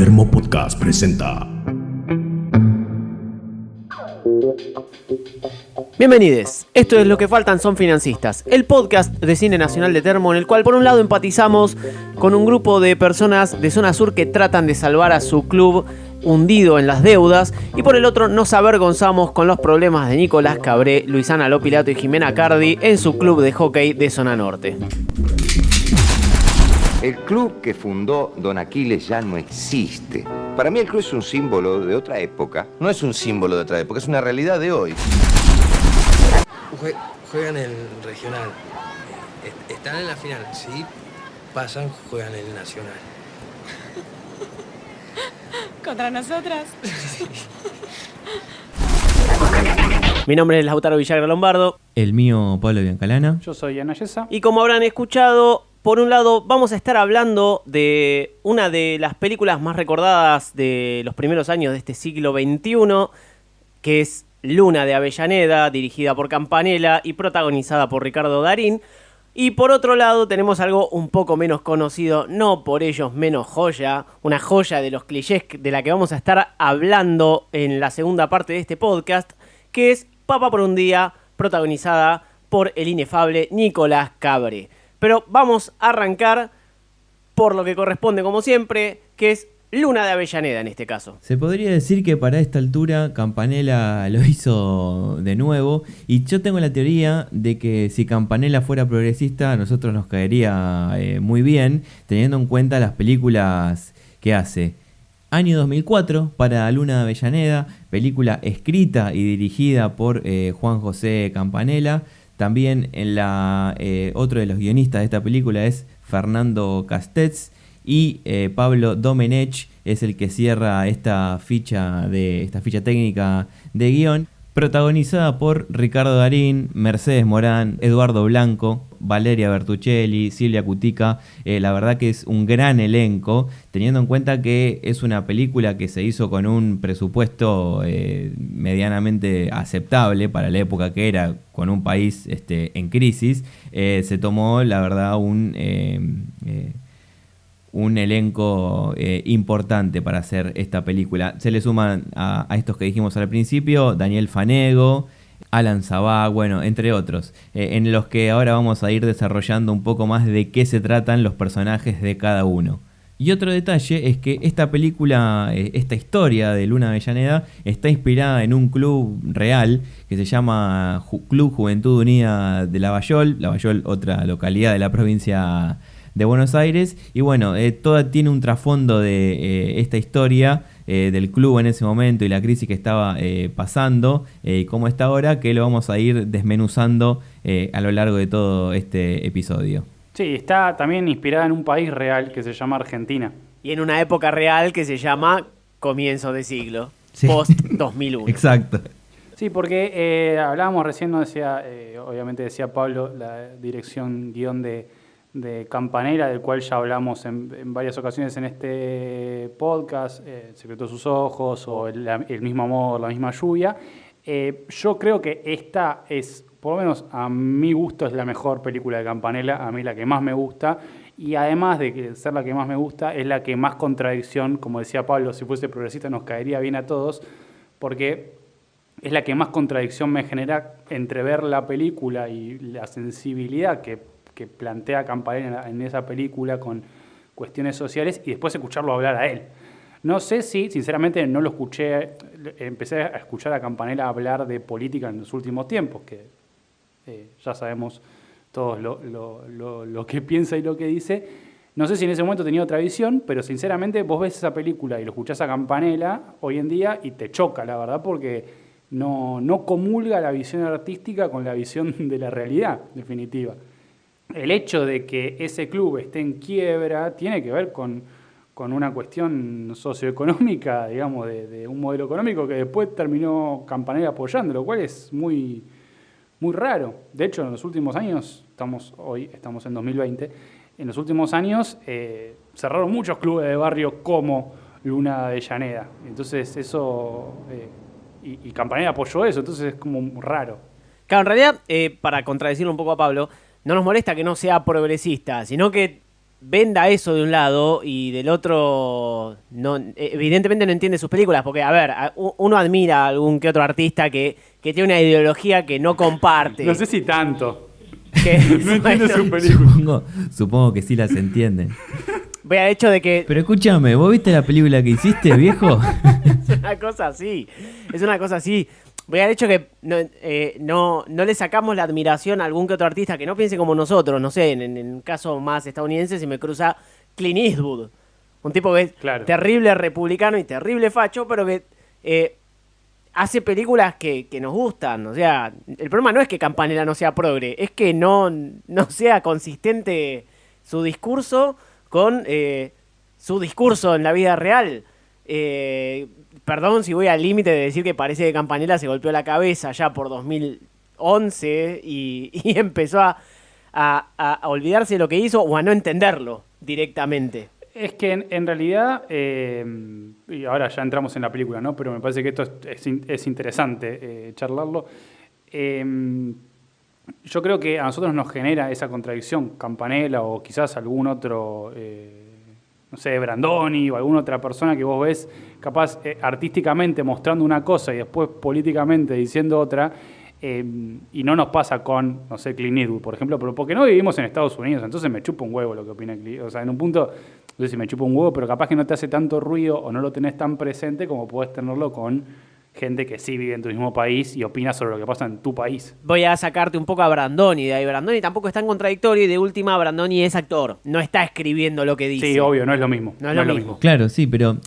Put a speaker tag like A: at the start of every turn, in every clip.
A: Termo Podcast presenta.
B: Bienvenidos, esto es Lo que faltan son financistas, el podcast de cine nacional de Termo en el cual por un lado empatizamos con un grupo de personas de zona sur que tratan de salvar a su club hundido en las deudas y por el otro nos avergonzamos con los problemas de Nicolás Cabré, Luisana Lopilato y Jimena Cardi en su club de hockey de zona norte.
C: El club que fundó Don Aquiles ya no existe. Para mí el club es un símbolo de otra época.
D: No es un símbolo de otra época, es una realidad de hoy.
E: Juegan en el regional. Están en la final. Si pasan, juegan en el nacional.
F: ¿Contra nosotras?
B: Mi nombre es Lautaro Villagra Lombardo.
G: El mío, Pablo Biancalana.
H: Yo soy Ana Yesa.
B: Y como habrán escuchado, por un lado vamos a estar hablando de una de las películas más recordadas de los primeros años de este siglo XXI, que es Luna de Avellaneda, dirigida por Campanella y protagonizada por Ricardo Darín. Y por otro lado tenemos algo un poco menos conocido, no por ellos menos joya, una joya de los clichés de la que vamos a estar hablando en la segunda parte de este podcast, que es Papa por un día, protagonizada por el inefable Nicolás Cabré. Pero vamos a arrancar por lo que corresponde como siempre, que es Luna de Avellaneda en este caso.
G: Se podría decir que para esta altura Campanella lo hizo de nuevo y yo tengo la teoría de que si Campanella fuera progresista a nosotros nos caería muy bien, teniendo en cuenta las películas que hace. Año 2004 para Luna de Avellaneda, película escrita y dirigida por Juan José Campanella. También otro de los guionistas de esta película es Fernando Castells y Pablo Domenech es el que cierra esta ficha técnica de guión, protagonizada por Ricardo Darín, Mercedes Morán, Eduardo Blanco, Valeria Bertuccelli, Silvia Cutica. La verdad que es un gran elenco, teniendo en cuenta que es una película que se hizo con un presupuesto medianamente aceptable para la época que era, con un país en crisis. Se tomó, la verdad, un elenco importante para hacer esta película. Se le suman a estos que dijimos al principio, Daniel Fanego, Alan Sabá, bueno, entre otros, en los que ahora vamos a ir desarrollando un poco más de qué se tratan los personajes de cada uno. Y otro detalle es que esta película, esta historia de Luna Avellaneda, está inspirada en un club real que se llama Club Juventud Unida de Lavallol, otra localidad de la provincia de Buenos Aires, y bueno, toda tiene un trasfondo de esta historia del club en ese momento y la crisis que estaba pasando y cómo está ahora, que lo vamos a ir desmenuzando a lo largo de todo este episodio.
H: Sí, está también inspirada en un país real que se llama Argentina.
B: Y en una época real que se llama comienzo de siglo,
G: Sí.
B: post-2001.
G: Exacto.
H: Sí, porque hablábamos recién, no decía, obviamente decía Pablo, la dirección guión de Campanella, del cual ya hablamos en varias ocasiones en este podcast, El secreto de sus ojos o el mismo amor, la misma lluvia. Yo creo que esta es, por lo menos a mi gusto, es la mejor película de Campanella, a mí la que más me gusta, y además de ser la que más me gusta, es la que más contradicción, como decía Pablo, si fuese progresista nos caería bien a todos, porque es la que más contradicción me genera entre ver la película y la sensibilidad que plantea Campanella en esa película con cuestiones sociales y después escucharlo hablar a él. No sé si, sinceramente, no lo escuché, empecé a escuchar a Campanella hablar de política en los últimos tiempos, que ya sabemos todos lo que piensa y lo que dice. No sé si en ese momento tenía otra visión, pero sinceramente vos ves esa película y lo escuchás a Campanella hoy en día y te choca, la verdad, porque no comulga la visión artística con la visión de la realidad, definitiva. El hecho de que ese club esté en quiebra tiene que ver con una cuestión socioeconómica, digamos, de un modelo económico que después terminó Campanella apoyando, lo cual es muy, muy raro. De hecho, en los últimos años, estamos en 2020, en los últimos años cerraron muchos clubes de barrio como Luna de Avellaneda. Entonces eso, y Campanella apoyó eso, entonces es como raro.
B: Claro, en realidad, para contradecirlo un poco a Pablo, no nos molesta que no sea progresista, sino que venda eso de un lado y del otro no, evidentemente no entiende sus películas, porque, a ver, uno admira a algún que otro artista que tiene una ideología que no comparte.
H: No sé si tanto.
B: Que,
H: No entiende su película.
G: Supongo que sí las entienden.
B: Voy al hecho de que
G: Pero escúchame, ¿vos viste la película que hiciste, viejo?
B: es una cosa así. Es una cosa así. Voy al hecho que no le sacamos la admiración a algún que otro artista que no piense como nosotros. No sé, en el caso más estadounidense se me cruza Clint Eastwood. Un tipo que es terrible republicano y terrible facho, pero que hace películas que nos gustan. O sea, el problema no es que Campanella no sea progre, es que no sea consistente su discurso con su discurso en la vida real. Perdón si voy al límite de decir que parece que Campanella se golpeó la cabeza ya por 2011 y empezó a olvidarse de lo que hizo o a no entenderlo directamente.
H: Es que en realidad, y ahora ya entramos en la película, ¿no? Pero me parece que esto es interesante charlarlo. Yo creo que a nosotros nos genera esa contradicción, Campanella o quizás algún otro, no sé, Brandoni o alguna otra persona que vos ves capaz artísticamente mostrando una cosa y después políticamente diciendo otra, y no nos pasa con, no sé, Clint Eastwood, por ejemplo, pero porque no vivimos en Estados Unidos, entonces me chupa un huevo lo que opina Clint. O sea, en un punto, no sé si me chupa un huevo, pero capaz que no te hace tanto ruido o no lo tenés tan presente como podés tenerlo con gente que sí vive en tu mismo país y opina sobre lo que pasa en tu país.
B: Voy a sacarte un poco a Brandoni de ahí. Brandoni tampoco es tan contradictorio y de última Brandoni es actor. No está escribiendo lo que dice.
H: Sí, obvio, no es lo mismo.
B: No es lo mismo.
G: Claro, sí, pero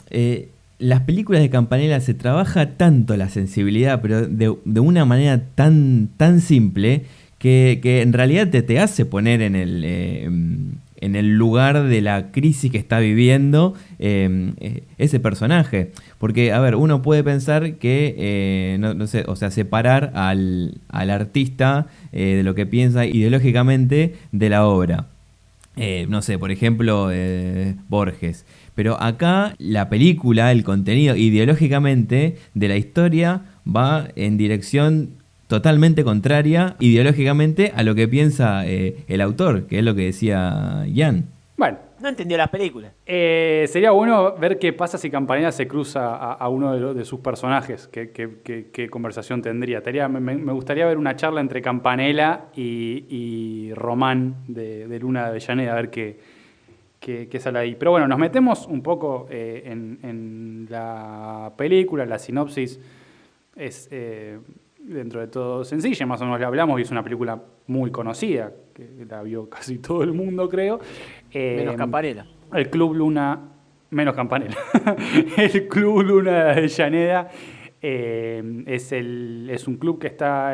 G: las películas de Campanella se trabaja tanto la sensibilidad, pero de una manera tan simple que en realidad te hace poner en el lugar de la crisis que está viviendo ese personaje. Porque, a ver, uno puede pensar que, no sé, o sea, separar al artista de lo que piensa ideológicamente de la obra. No sé, por ejemplo, Borges. Pero acá la película, el contenido ideológicamente de la historia va en dirección totalmente contraria ideológicamente a lo que piensa el autor, que es lo que decía Ian.
H: Bueno.
B: No entendió las películas.
H: Sería bueno ver qué pasa si Campanella se cruza a uno de sus personajes. ¿Qué conversación tendría? Me gustaría ver una charla entre Campanella y Román de Luna de Avellaneda, a ver qué sale ahí. Pero bueno, nos metemos un poco en la película. La sinopsis es dentro de todo sencilla, más o menos la hablamos, y es una película muy conocida, que la vio casi todo el mundo, creo.
B: Menos Campanella.
H: El Club Luna, menos Campanella. El Club Luna de Avellaneda es un club que está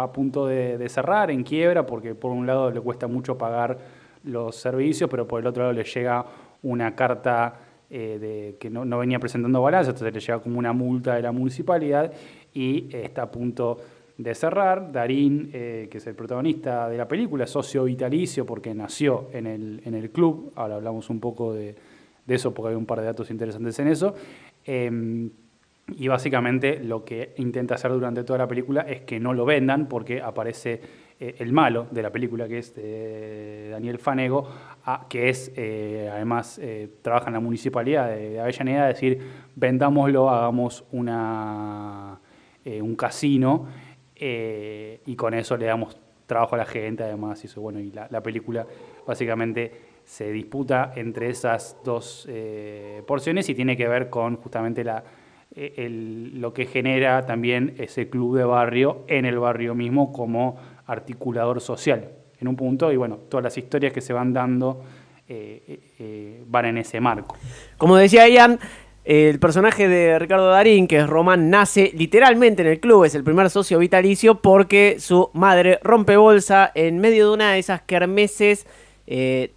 H: a punto de cerrar, en quiebra, porque por un lado le cuesta mucho pagar los servicios, pero por el otro lado le llega una carta que no venía presentando balance, entonces le llega como una multa de la municipalidad y está a punto de cerrar. Darín, que es el protagonista de la película, es socio vitalicio porque nació en el club. Ahora hablamos un poco de eso porque hay un par de datos interesantes en eso. Y básicamente lo que intenta hacer durante toda la película es que no lo vendan porque aparece el malo de la película, que es Daniel Fanego, que es además trabaja en la municipalidad de Avellaneda, es decir, vendámoslo, hagamos un casino y con eso le damos trabajo a la gente, además, y eso, bueno, y la película básicamente se disputa entre esas dos porciones y tiene que ver con justamente lo que genera también ese club de barrio en el barrio mismo como articulador social en un punto, y bueno, todas las historias que se van dando van en ese marco.
B: Como decía Ian, el personaje de Ricardo Darín, que es Román, nace literalmente en el club, es el primer socio vitalicio porque su madre rompe bolsa en medio de una de esas kermeses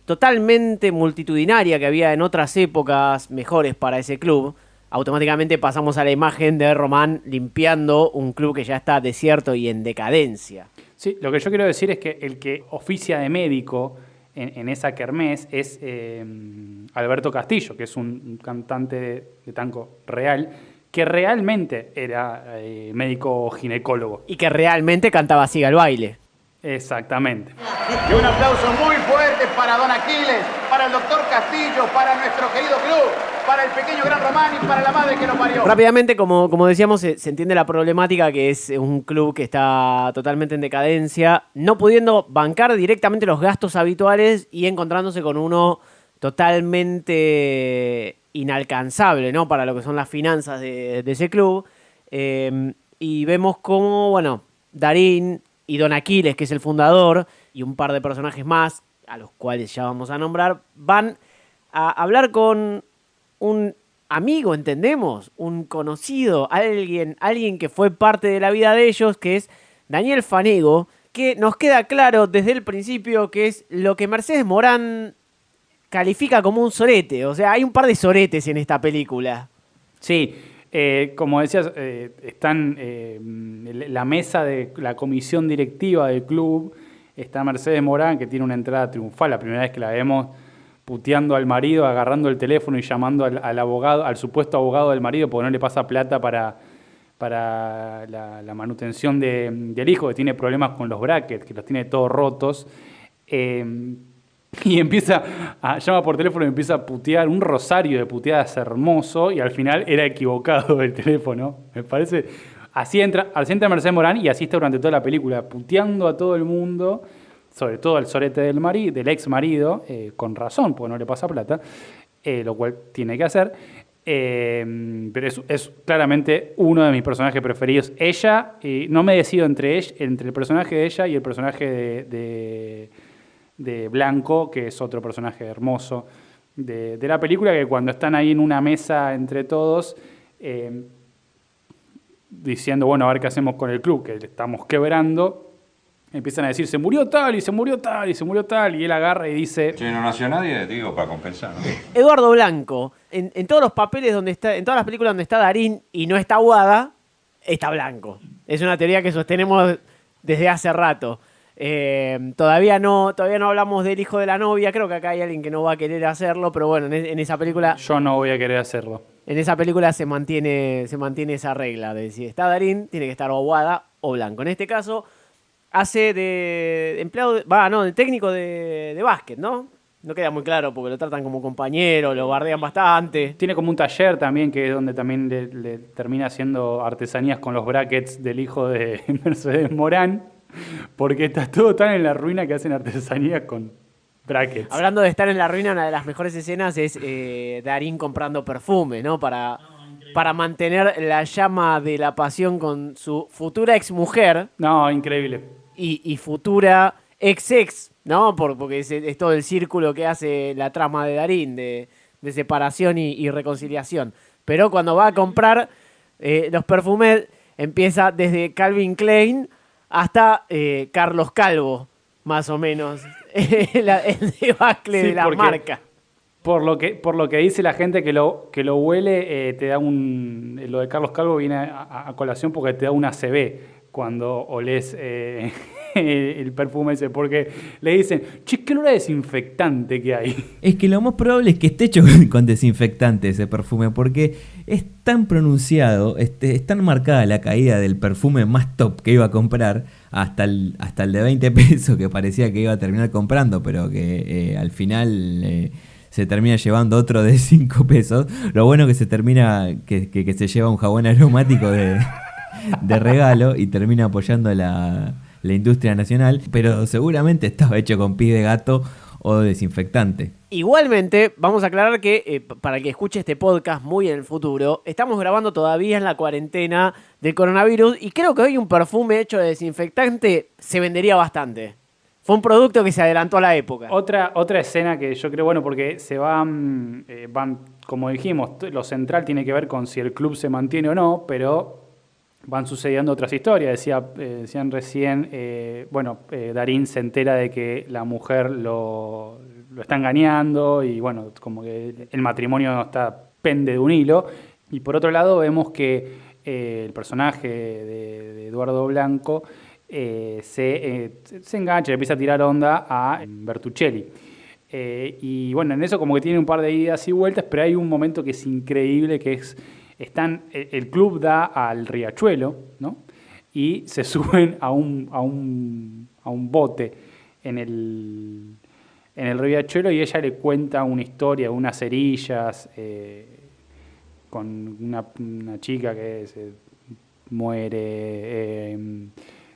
B: totalmente multitudinaria que había en otras épocas mejores para ese club. Automáticamente pasamos a la imagen de Román limpiando un club que ya está desierto y en decadencia.
H: Sí, lo que yo quiero decir es que el que oficia de médico en esa kermés es Alberto Castillo, que es un cantante de tango real, que realmente era médico ginecólogo.
B: Y que realmente cantaba Siga el baile.
H: Exactamente.
I: Y un aplauso muy fuerte para Don Aquiles, para el doctor Castillo, para nuestro querido club, para el pequeño gran Román y para la madre que lo parió.
B: Rápidamente, como decíamos, se entiende la problemática que es un club que está totalmente en decadencia, no pudiendo bancar directamente los gastos habituales y encontrándose con uno totalmente inalcanzable, ¿no? Para lo que son las finanzas de ese club. Y vemos cómo, bueno, Darín y Don Aquiles, que es el fundador, y un par de personajes más, a los cuales ya vamos a nombrar, van a hablar con un amigo, entendemos, un conocido, alguien que fue parte de la vida de ellos, que es Daniel Fanego, que nos queda claro desde el principio que es lo que Mercedes Morán califica como un sorete. O sea, hay un par de soretes en esta película.
H: Sí, como decías, están la mesa de la comisión directiva del club, está Mercedes Morán, que tiene una entrada triunfal, la primera vez que la vemos puteando al marido, agarrando el teléfono y llamando al abogado, al supuesto abogado del marido, porque no le pasa plata para la manutención del hijo, que tiene problemas con los brackets, que los tiene todos rotos. Y llama por teléfono y empieza a putear, un rosario de puteadas hermoso, y al final era equivocado el teléfono. Me parece. Así entra Mercedes Morán y así está durante toda la película, puteando a todo el mundo, sobre todo al sorete del ex marido, con razón, porque no le pasa plata, lo cual tiene que hacer. Pero es claramente uno de mis personajes preferidos. Ella, no me decido entre el personaje de ella y el personaje de Blanco, que es otro personaje hermoso de la película, que cuando están ahí en una mesa entre todos, diciendo, bueno, a ver qué hacemos con el club, que le estamos quebrando, empiezan a decir, se murió tal, y se murió tal, y se murió tal, y él agarra y dice...
J: Si no nació nadie, digo, para compensar, ¿no?
B: Eduardo Blanco, en todos los papeles en todas las películas donde está Darín y no está Aguada, está Blanco. Es una teoría que sostenemos desde hace rato. Todavía no hablamos del hijo de la novia, creo que acá hay alguien que no va a querer hacerlo, pero bueno, en esa película...
H: Yo no voy a querer hacerlo.
B: En esa película se mantiene esa regla de si está Darín, tiene que estar o Aguada o Blanco. En este caso, hace de empleado, de técnico de básquet, ¿no? No queda muy claro porque lo tratan como compañero, lo bardean bastante.
H: Tiene como un taller también, que es donde también le termina haciendo artesanías con los brackets del hijo de Mercedes Morán, porque está todo tan en la ruina que hacen artesanías con brackets.
B: Hablando de estar en la ruina, una de las mejores escenas es Darín comprando perfume, ¿no? Para mantener la llama de la pasión con su futura exmujer.
H: No, increíble.
B: Y futura ex, ¿no? Porque es todo el círculo que hace la trama de Darín, de separación y reconciliación. Pero cuando va a comprar los perfumes, empieza desde Calvin Klein hasta Carlos Calvo, más o menos, el debacle de la marca.
H: Por lo que dice la gente que lo huele, te da lo de Carlos Calvo viene a colación porque te da una ACV cuando olés el perfume ese, porque le dicen, che, qué olor a desinfectante que hay.
G: Es que lo más probable es que esté hecho con desinfectante ese perfume, porque es tan pronunciado, es tan marcada la caída del perfume más top que iba a comprar, hasta el de 20 pesos que parecía que iba a terminar comprando, pero que al final... se termina llevando otro de 5 pesos. Lo bueno que se termina, que se lleva un jabón aromático de regalo y termina apoyando la industria nacional, pero seguramente estaba hecho con pis de gato o desinfectante.
B: Igualmente, vamos a aclarar que para el que escuche este podcast muy en el futuro, estamos grabando todavía en la cuarentena del coronavirus y creo que hoy un perfume hecho de desinfectante se vendería bastante. Fue un producto que se adelantó a la época.
H: Otra escena que yo creo, bueno, porque se van, como dijimos, lo central tiene que ver con si el club se mantiene o no, pero van sucediendo otras historias. Decían recién, Darín se entera de que la mujer lo está engañando y, bueno, como que el matrimonio pende de un hilo. Y por otro lado vemos que el personaje de Eduardo Blanco... se engancha y empieza a tirar onda a Bertuccelli. Y bueno, en eso como que tiene un par de idas y vueltas, pero hay un momento que es increíble, que es, el club da al riachuelo, ¿no? Y se suben a un bote en en el riachuelo y ella le cuenta una historia, unas cerillas, con una chica que se muere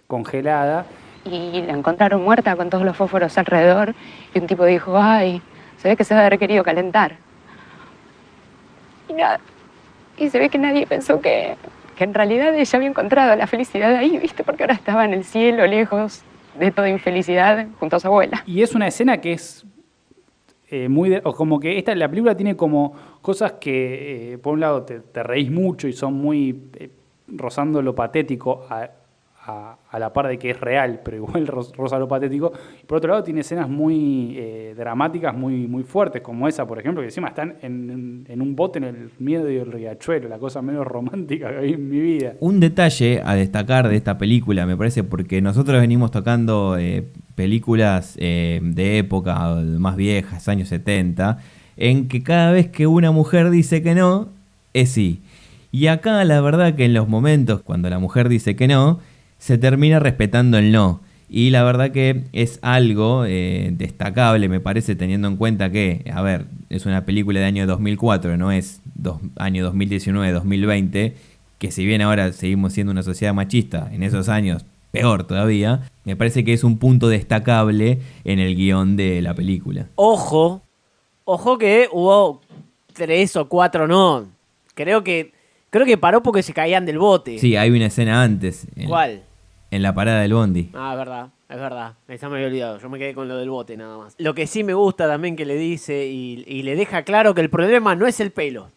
H: congelada.
F: Y la encontraron muerta con todos los fósforos alrededor y un tipo dijo, ay, se ve que se debe haber querido calentar. Y nada. Y se ve que nadie pensó que en realidad ella había encontrado la felicidad ahí, ¿viste? Porque ahora estaba en el cielo, lejos de toda infelicidad, junto a su abuela.
H: Y es una escena que es o como que la película tiene como cosas que, por un lado, te reís mucho y son muy rozando lo patético a la par de que es real, pero igual roza lo patético. Y por otro lado tiene escenas muy dramáticas, muy, muy fuertes, como esa, por ejemplo, que encima están en un bote en el medio del riachuelo, la cosa menos romántica que vi en mi vida.
G: Un detalle a destacar de esta película, me parece, porque nosotros venimos tocando películas de época más viejas, años 70, en que cada vez que una mujer dice que no, es sí. Y acá la verdad que en los momentos cuando la mujer dice que no, se termina respetando el no. Y la verdad que es algo destacable, me parece, teniendo en cuenta que, a ver, es una película de año 2004, no es año 2019, 2020, que si bien ahora seguimos siendo una sociedad machista, en esos años peor todavía, me parece que es un punto destacable en el guión de la película.
B: Ojo que hubo 3 o 4 no. Creo que paró porque se caían del bote.
G: Sí, hay una escena antes.
B: ¿Cuál?
G: En la parada del bondi.
B: Ah, es verdad. Esa me había olvidado. Yo me quedé con lo del bote nada más. Lo que sí me gusta también que le dice y le deja claro que el problema no es el pelo.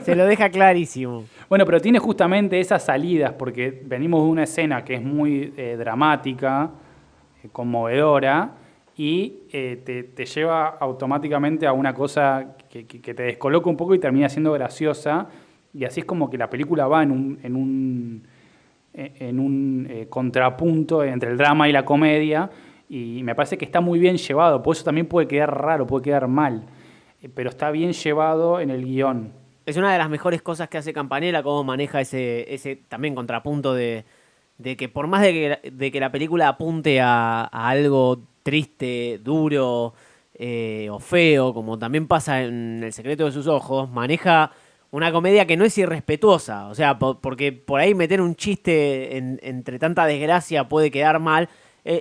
B: Se lo deja clarísimo.
H: Bueno, pero tiene justamente esas salidas, porque venimos de una escena que es muy dramática, conmovedora, y te lleva automáticamente a una cosa que te descoloca un poco y termina siendo graciosa. Y así es como que la película va en un contrapunto entre el drama y la comedia, y me parece que está muy bien llevado. Por eso también puede quedar raro, puede quedar mal, pero está bien llevado en el guión.
B: Es una de las mejores cosas que hace Campanella, cómo maneja ese también contrapunto de que por más de que la película apunte a algo triste, duro o feo, como también pasa en El secreto de sus ojos, maneja una comedia que no es irrespetuosa. O sea, porque por ahí meter un chiste entre tanta desgracia puede quedar mal.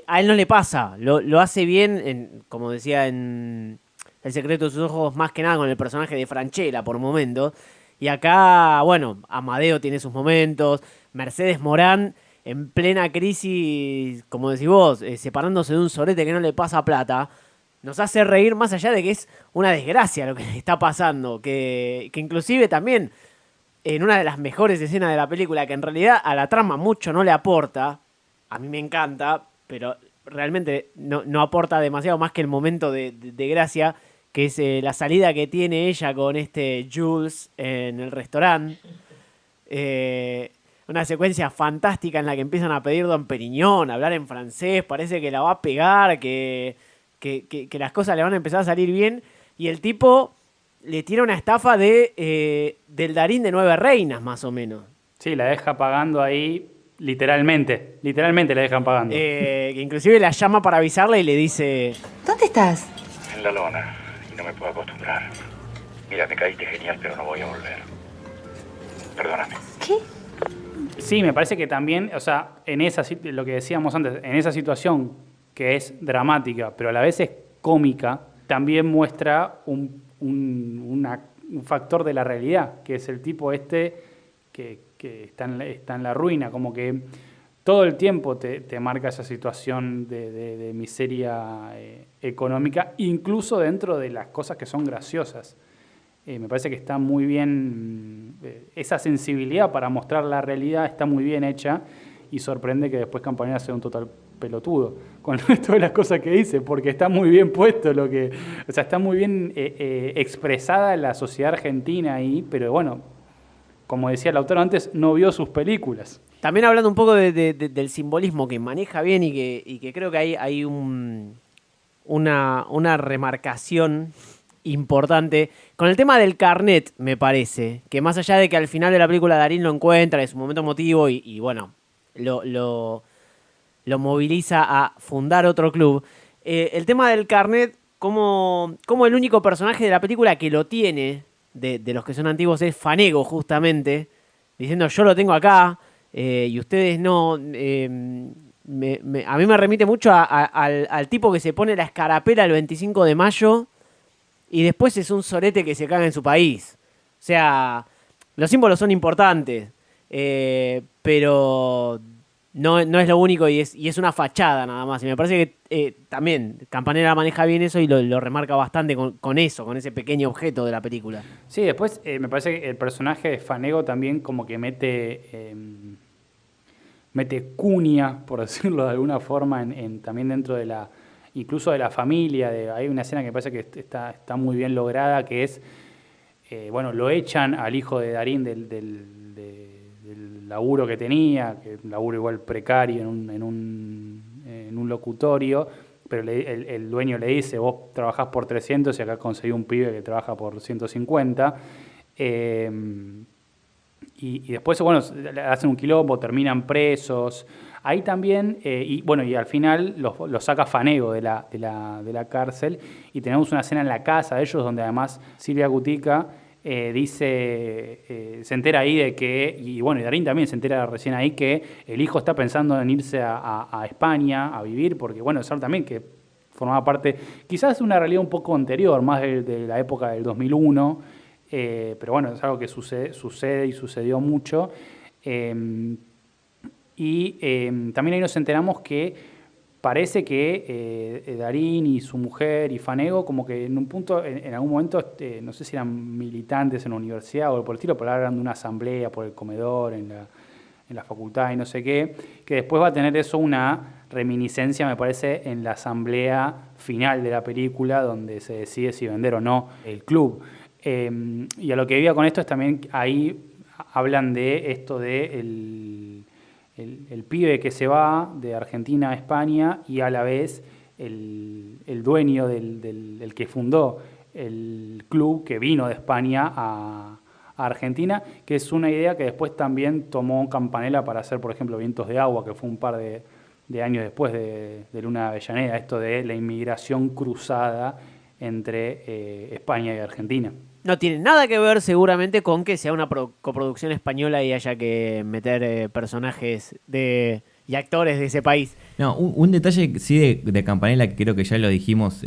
B: A él no le pasa, lo hace bien, como decía en El secreto de sus ojos, más que nada con el personaje de Francella por momentos. Y acá, bueno, Amadeo tiene sus momentos, Mercedes Morán en plena crisis, como decís vos, separándose de un sorete que no le pasa plata, nos hace reír más allá de que es una desgracia lo que le está pasando, que inclusive también en una de las mejores escenas de la película, que en realidad a la trama mucho no le aporta, a mí me encanta, pero realmente no aporta demasiado más que el momento de gracia, que es la salida que tiene ella con Jules en el restaurante. Una secuencia fantástica en la que empiezan a pedir Don Periñón, a hablar en francés, parece que la va a pegar, que las cosas le van a empezar a salir bien, y el tipo le tira una estafa del Darín de 9 reinas, más o menos.
H: Sí, la deja pagando ahí, literalmente la dejan pagando.
B: Que inclusive la llama para avisarle y le dice...
F: ¿Dónde estás?
J: En la lona, y no me puedo acostumbrar. Mira, me caíste genial, pero no voy a volver. Perdóname.
F: ¿Qué?
H: Sí, me parece que también, o sea, lo que decíamos antes, en esa situación que es dramática, pero a la vez es cómica, también muestra un factor de la realidad, que es el tipo que está en la ruina, como que todo el tiempo te marca esa situación de miseria económica, incluso dentro de las cosas que son graciosas. Me parece que está muy bien, esa sensibilidad para mostrar la realidad está muy bien hecha, y sorprende que después Campanella sea un total pelotudo con el resto de las cosas que dice, porque está muy bien puesto está muy bien expresada la sociedad argentina ahí, pero bueno, como decía el autor antes, no vio sus películas.
B: También hablando un poco del simbolismo que maneja bien y que creo que hay una remarcación importante con el tema del carnet, me parece, que más allá de que al final de la película Darín lo encuentra, es un momento emotivo y bueno, lo moviliza a fundar otro club. El tema del carnet cómo el único personaje de la película que lo tiene, de los que son antiguos, es Fanego, justamente, diciendo yo lo tengo acá, y ustedes no. A mí me remite mucho al tipo que se pone la escarapela el 25 de mayo y después es un sorete que se caga en su país. O sea, los símbolos son importantes, pero no es lo único y es una fachada nada más. Y me parece que también Campanella maneja bien eso y lo remarca bastante con eso, con ese pequeño objeto de la película.
H: Sí, después me parece que el personaje de Fanego también como que mete cuña, por decirlo de alguna forma, también dentro de incluso de la familia. Hay una escena que me parece que está muy bien lograda, que es, lo echan al hijo de Darín del laburo que tenía, que un laburo igual precario en un locutorio, pero el dueño le dice, vos trabajás por 300 y acá conseguí un pibe que trabaja por 150. Y después, hacen un quilombo, terminan presos. Ahí también, y al final lo saca Fanego de la cárcel y tenemos una escena en la casa de ellos donde además Silvia Cutica dice, se entera ahí de que, y Darín también se entera recién ahí que el hijo está pensando en irse a España a vivir, porque es algo también que formaba parte, quizás de una realidad un poco anterior, más de la época del 2001, pero es algo que sucede y sucedió mucho. También ahí nos enteramos que parece que Darín y su mujer y Fanego como que en un punto, en algún momento, no sé si eran militantes en la universidad o por el estilo, pero hablaban de una asamblea por el comedor en la facultad y no sé qué, que después va a tener eso una reminiscencia, me parece, en la asamblea final de la película donde se decide si vender o no el club. Y a lo que iba con esto es también, ahí hablan de esto de el pibe que se va de Argentina a España y a la vez el dueño del que fundó el club que vino de España a Argentina, que es una idea que después también tomó Campanella para hacer, por ejemplo, Vientos de Agua, que fue un par de años después de Luna de Avellaneda, esto de la inmigración cruzada entre España y Argentina.
B: No tiene nada que ver seguramente con que sea una coproducción española y haya que meter personajes y actores de ese país.
G: No, un detalle sí de Campanella, que creo que ya lo dijimos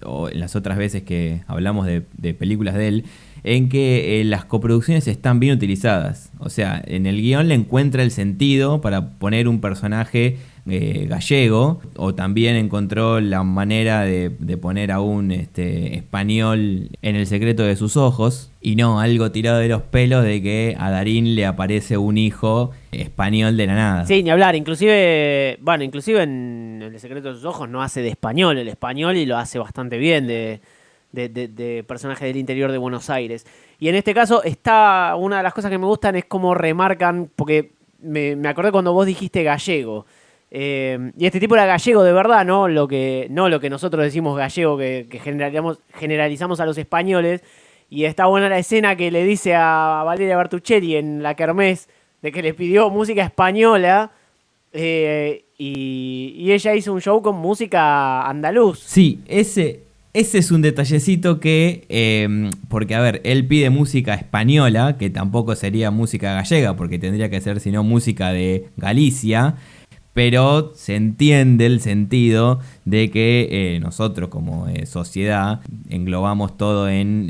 G: o en las otras veces que hablamos de películas de él, en que las coproducciones están bien utilizadas. O sea, en el guión le encuentra el sentido para poner un personaje gallego, o también encontró la manera de poner a un español en El secreto de sus ojos, y no algo tirado de los pelos de que a Darín le aparece un hijo español de la nada.
B: Sí, ni hablar, inclusive en El secreto de sus ojos no hace de español el español y lo hace bastante bien de personaje del interior de Buenos Aires. Y en este caso una de las cosas que me gustan es cómo remarcan, porque me acordé cuando vos dijiste gallego. Y este tipo era gallego de verdad, no lo que nosotros decimos gallego, que generalizamos a los españoles. Y está buena la escena que le dice a Valeria Bertuccelli en la kermés de que le pidió música española y ella hizo un show con música andaluz.
G: Sí, ese es un detallecito que, porque a ver, él pide música española, que tampoco sería música gallega, porque tendría que ser sino música de Galicia. Pero se entiende el sentido de que nosotros como sociedad englobamos todo en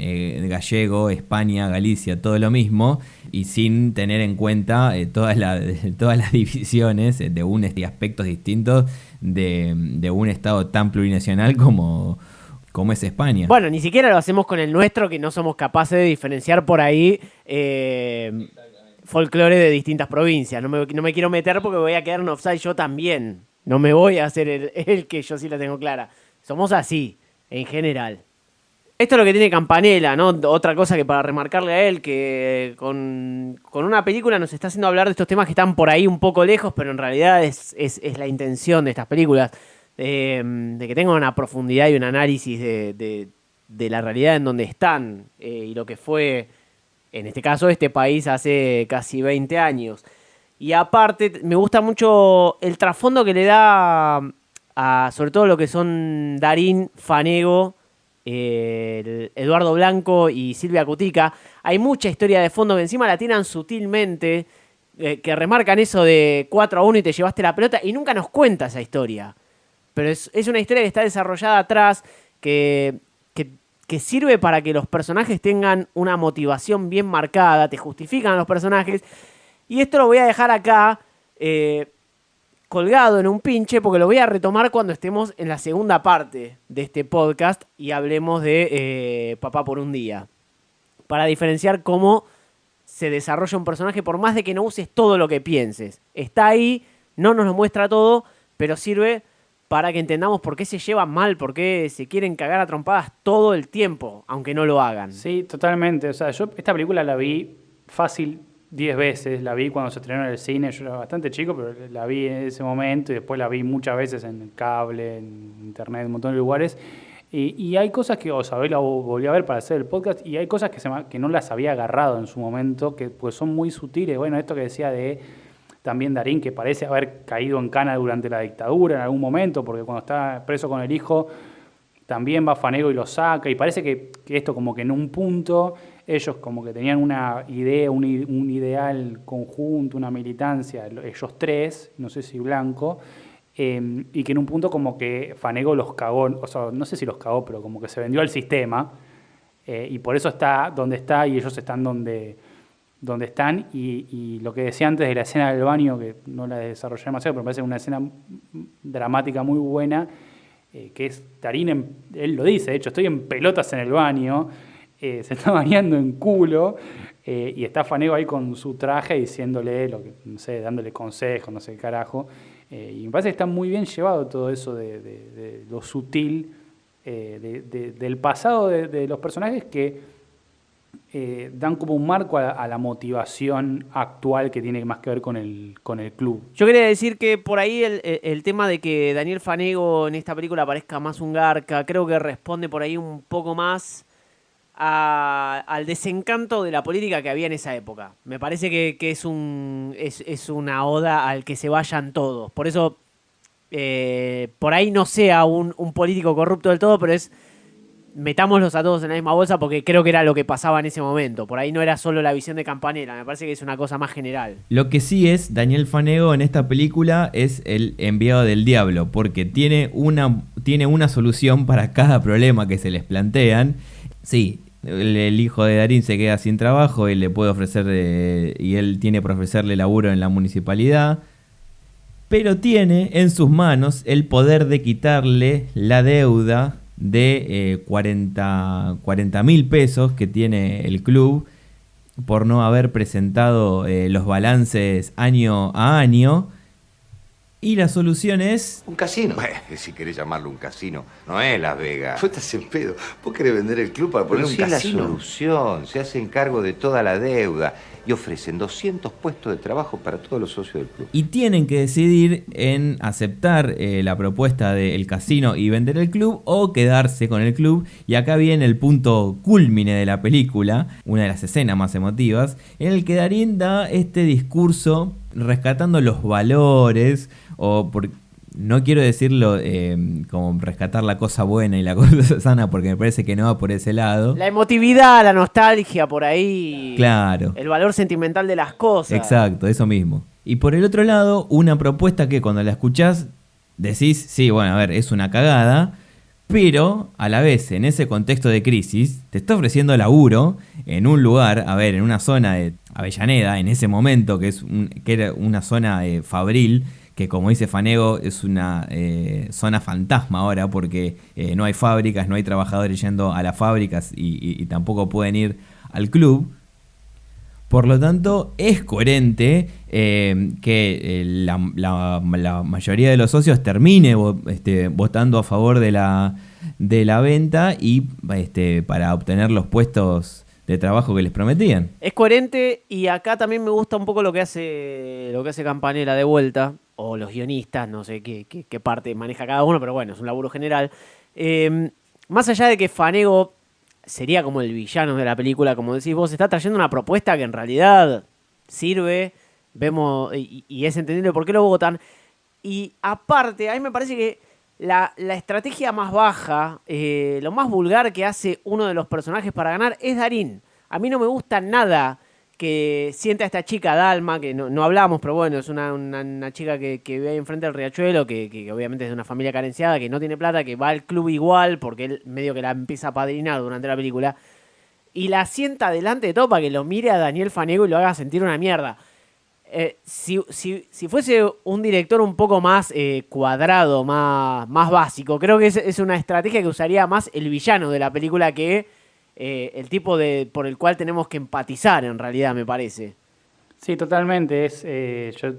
G: gallego, España, Galicia, todo lo mismo, y sin tener en cuenta todas las divisiones y aspectos distintos de un estado tan plurinacional como es España.
B: Bueno, ni siquiera lo hacemos con el nuestro, que no somos capaces de diferenciar por ahí folclore de distintas provincias. No me quiero meter porque voy a quedar en offside yo también. No me voy a hacer el que yo sí la tengo clara. Somos así, en general. Esto es lo que tiene Campanella, ¿no? Otra cosa que para remarcarle a él, que con una película nos está haciendo hablar de estos temas que están por ahí un poco lejos, pero en realidad es la intención de estas películas, de que tengan una profundidad y un análisis de la realidad en donde están y lo que fue, en este caso, este país hace casi 20 años. Y aparte, me gusta mucho el trasfondo que le da sobre todo lo que son Darín, Fanego, Eduardo Blanco y Silvia Cutica. Hay mucha historia de fondo que encima la tiran sutilmente, que remarcan eso de 4-1 y te llevaste la pelota, y nunca nos cuenta esa historia. Pero es una historia que está desarrollada atrás, que sirve para que los personajes tengan una motivación bien marcada, te justifican a los personajes. Y esto lo voy a dejar acá colgado en un pinche, porque lo voy a retomar cuando estemos en la segunda parte de este podcast y hablemos de Papá por un día. Para diferenciar cómo se desarrolla un personaje, por más de que no uses todo lo que pienses. Está ahí, no nos lo muestra todo, pero sirve para que entendamos por qué se llevan mal, por qué se quieren cagar a trompadas todo el tiempo, aunque no lo hagan.
H: Sí, totalmente. O sea, yo esta película la vi fácil 10 veces. La vi cuando se estrenó en el cine. Yo era bastante chico, pero la vi en ese momento y después la vi muchas veces en el cable, en internet, en un montón de lugares. Y hay cosas que, o sea, hoy la volví a ver para hacer el podcast, y hay cosas que no las había agarrado en su momento, que pues son muy sutiles. Bueno, esto que decía de también Darín, que parece haber caído en cana durante la dictadura en algún momento, porque cuando está preso con el hijo, también va Fanego y lo saca, y parece que esto como que en un punto ellos como que tenían una idea, un ideal conjunto, una militancia, ellos tres, no sé si Blanco, y que en un punto como que Fanego los cagó, o sea, no sé si los cagó, pero como que se vendió al sistema, y por eso está donde está y ellos están donde están, y lo que decía antes de la escena del baño, que no la desarrollé demasiado, pero me parece una escena dramática muy buena, que es Darín, él lo dice, de hecho, estoy en pelotas en el baño, se está bañando en culo, y está Fanego ahí con su traje diciéndole, no sé, dándole consejos, no sé qué carajo, y me parece que está muy bien llevado todo eso de lo sutil, del pasado de los personajes que dan como un marco a la motivación actual que tiene más que ver con el club.
B: Yo quería decir que por ahí el tema de que Daniel Fanego en esta película parezca más un garca, creo que responde por ahí un poco más al desencanto de la política que había en esa época. Me parece que es una oda al que se vayan todos. Por eso, por ahí no sea un político corrupto del todo, pero metámoslos a todos en la misma bolsa, porque creo que era lo que pasaba en ese momento. Por ahí no era solo la visión de Campanella, me parece que es una cosa más general.
G: Lo que sí es, Daniel Fanego en esta película es el enviado del diablo, porque tiene una solución para cada problema que se les plantean. Sí, el hijo de Darín se queda sin trabajo y le puede ofrecer, y él tiene para ofrecerle laburo en la municipalidad, pero tiene en sus manos el poder de quitarle la deuda de 40.000 pesos que tiene el club por no haber presentado los balances año a año. Y la solución es...
C: Un casino. Bueno, si querés llamarlo un casino, no es Las Vegas. Vos estás en pedo. Vos querés vender el club para poner un casino. Es la solución. Se hacen cargo de toda la deuda y ofrecen 200 puestos de trabajo para todos los socios del club.
G: Y tienen que decidir en aceptar la propuesta del casino y vender el club, o quedarse con el club. Y acá viene el punto cúlmine de la película, una de las escenas más emotivas, en el que Darín da este discurso rescatando los valores, no quiero decirlo como rescatar la cosa buena y la cosa sana, porque me parece que no va por ese lado.
B: La emotividad, la nostalgia por ahí.
G: Claro.
B: El valor sentimental de las cosas.
G: Exacto, eso mismo. Y por el otro lado, una propuesta que cuando la escuchás decís, sí, bueno, a ver, es una cagada, pero a la vez, en ese contexto de crisis, te está ofreciendo laburo en un lugar, a ver, en una zona de Avellaneda, en ese momento, que era una zona fabril, que como dice Fanego, es una zona fantasma ahora, porque no hay fábricas, no hay trabajadores yendo a las fábricas y tampoco pueden ir al club. Por lo tanto, es coherente que la mayoría de los socios termine votando a favor de la venta y para obtener los puestos de trabajo que les prometían.
B: Es coherente, y acá también me gusta un poco lo que hace Campanella de vuelta, o los guionistas, no sé qué parte maneja cada uno, pero bueno, es un laburo general. Más allá de que Fanego sería como el villano de la película, como decís vos, está trayendo una propuesta que en realidad sirve, vemos, y es entendible por qué lo votan. Y aparte, a mí me parece que la estrategia más baja, lo más vulgar que hace uno de los personajes para ganar es Darín. A mí no me gusta nada que sienta a esta chica, Dalma, que no hablamos, pero bueno, es una chica que vive ahí enfrente del riachuelo, que obviamente es de una familia carenciada, que no tiene plata, que va al club igual, porque él medio que la empieza a padrinar durante la película, y la sienta delante de todo para que lo mire a Daniel Fanego y lo haga sentir una mierda. Si fuese un director un poco más cuadrado, más básico, creo que es una estrategia que usaría más el villano de la película que el tipo por el cual tenemos que empatizar, en realidad, me parece.
H: Sí, totalmente. Yo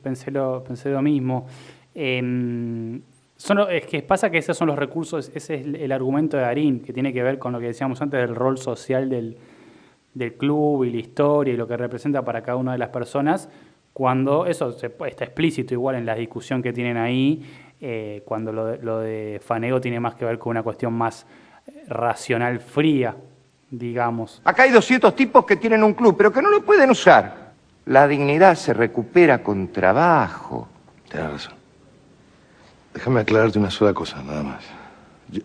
H: pensé lo mismo. Es que pasa que esos son los recursos, ese es el argumento de Darín, que tiene que ver con lo que decíamos antes del rol social del club y la historia y lo que representa para cada una de las personas, cuando eso está explícito igual en la discusión que tienen ahí, cuando lo de Fanego tiene más que ver con una cuestión más racional, fría, digamos.
C: Acá hay 200 tipos que tienen un club, pero que no lo pueden usar. La dignidad se recupera con trabajo.
K: Tienes razón. Déjame aclararte una sola cosa, nada más.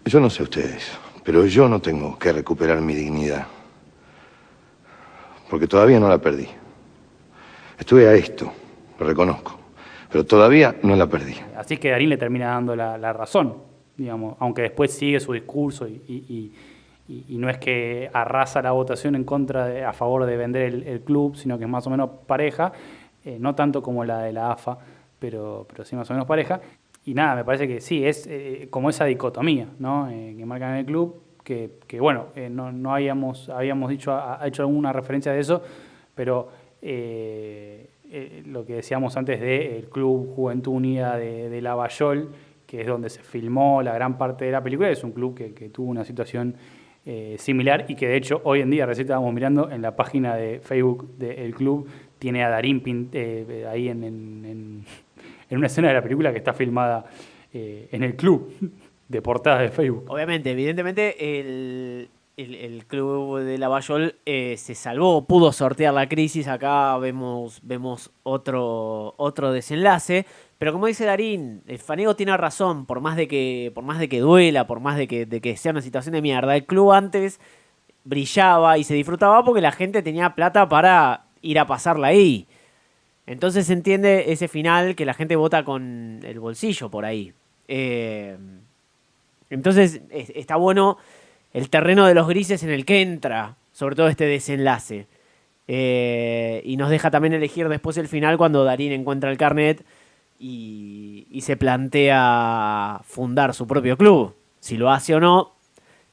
K: Yo no sé ustedes, pero yo no tengo que recuperar mi dignidad. Porque todavía no la perdí. Estuve a esto, lo reconozco, pero todavía no la perdí.
H: Así que Darín le termina dando la razón, digamos, aunque después sigue su discurso y no es que arrasa la votación a favor de vender el club, sino que es más o menos pareja, no tanto como la de la AFA, pero sí más o menos pareja. Y nada, me parece que sí, es como esa dicotomía, ¿no? Que marcan en el club, que bueno, no habíamos dicho, ha hecho alguna referencia de eso, pero lo que decíamos antes del Club Juventud Unida de Lavallol, que es donde se filmó la gran parte de la película, es un club que tuvo una situación similar y que de hecho hoy en día, recién estábamos mirando en la página de Facebook del club, tiene a Darín ahí en una escena de la película que está filmada en el club, de portada de Facebook.
B: Obviamente, evidentemente, el club de Lavallol se salvó, pudo sortear la crisis. Acá vemos otro desenlace. Pero como dice Darín, el Fanego tiene razón, por más de que duela, por más de que sea una situación de mierda, el club antes brillaba y se disfrutaba porque la gente tenía plata para ir a pasarla ahí. Entonces se entiende ese final que la gente vota con el bolsillo por ahí. Entonces está bueno el terreno de los grises en el que entra, sobre todo este desenlace. Y nos deja también elegir después el final cuando Darín encuentra el carnet y se plantea fundar su propio club. Si lo hace o no,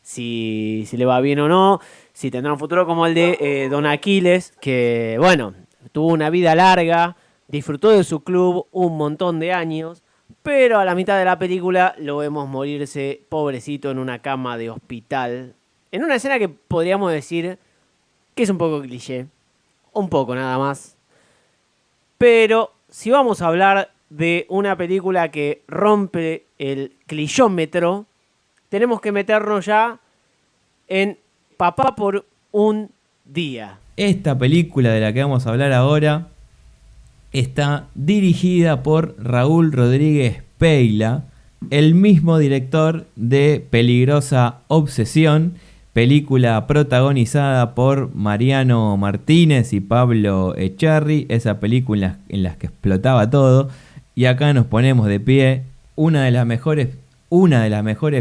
B: si le va bien o no, si tendrá un futuro como el de Don Aquiles, que bueno, tuvo una vida larga, disfrutó de su club un montón de años, pero a la mitad de la película lo vemos morirse pobrecito en una cama de hospital, en una escena que podríamos decir que es un poco cliché, un poco nada más. Pero si vamos a hablar de una película que rompe el clichómetro, tenemos que meternos ya en Papá por un día.
G: Esta película de la que vamos a hablar ahora está dirigida por Raúl Rodríguez Peila, el mismo director de Peligrosa Obsesión, película protagonizada por Mariano Martínez y Pablo Echarri, esa película en las que explotaba todo. Y acá nos ponemos de pie, una de las mejores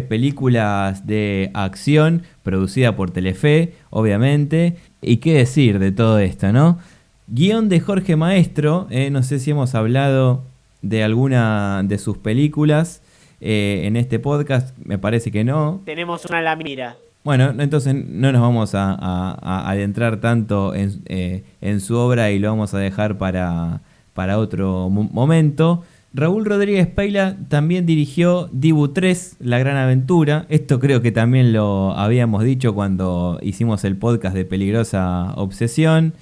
G: películas de acción producida por Telefe, obviamente. Y qué decir de todo esto, ¿no? Guión de Jorge Maestro, no sé si hemos hablado de alguna de sus películas en este podcast, me parece que no.
B: Tenemos una a la mira.
G: Bueno, entonces no nos vamos a adentrar tanto en su obra y lo vamos a dejar para otro momento. Raúl Rodríguez Peila también dirigió Dibu 3, La Gran Aventura. Esto creo que también lo habíamos dicho cuando hicimos el podcast de Peligrosa Obsesión.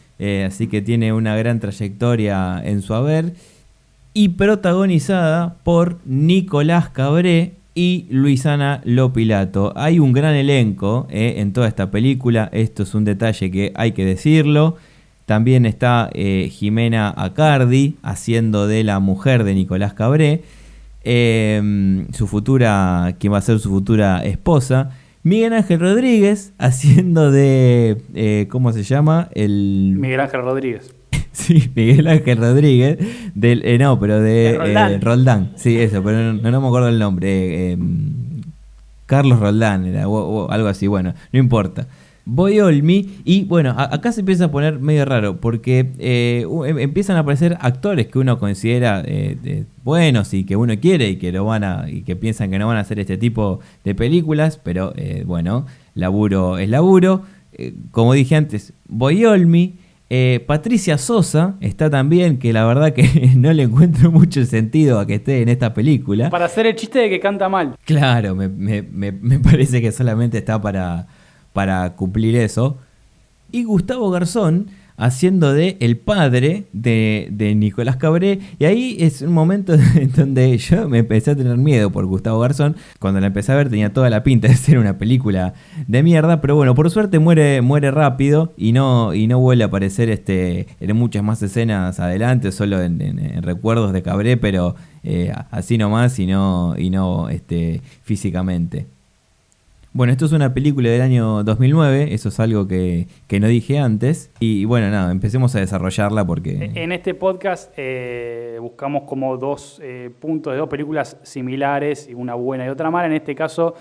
G: Así que tiene una gran trayectoria en su haber. Y protagonizada por Nicolás Cabré y Luisana Lopilato. Hay un gran elenco en toda esta película. Esto es un detalle que hay que decirlo. También está Jimena Acardi haciendo de la mujer de Nicolás Cabré. su futura, quien va a ser su futura esposa. Miguel Ángel Rodríguez haciendo de, ¿cómo se llama?
H: Miguel Ángel Rodríguez.
G: Sí, Miguel Ángel Rodríguez, pero de
B: Roldán.
G: Roldán, sí, eso, pero no me acuerdo el nombre. Carlos Roldán era, o algo así, bueno, no importa. Boy Olmi, y bueno, acá se empieza a poner medio raro, porque empiezan a aparecer actores que uno considera buenos y que uno quiere y que piensan que no van a hacer este tipo de películas, pero bueno, laburo es laburo. Como dije antes, Boy Olmi. Patricia Sosa está también, que la verdad que no le encuentro mucho sentido a que esté en esta película.
H: Para hacer el chiste de que canta mal.
G: Claro, me parece que solamente está para cumplir eso. Y Gustavo Garzón haciendo de el padre de Nicolás Cabré. Y ahí es un momento en donde yo me empecé a tener miedo por Gustavo Garzón. Cuando la empecé a ver tenía toda la pinta de ser una película de mierda. Pero bueno, por suerte muere rápido y no vuelve a aparecer en muchas más escenas adelante, solo en recuerdos de Cabré, pero así nomás y no físicamente. Bueno, esto es una película del año 2009, eso es algo que no dije antes. Y bueno, nada, empecemos a desarrollarla porque...
H: En este podcast buscamos como dos puntos de dos películas similares, y una buena y otra mala. En este caso,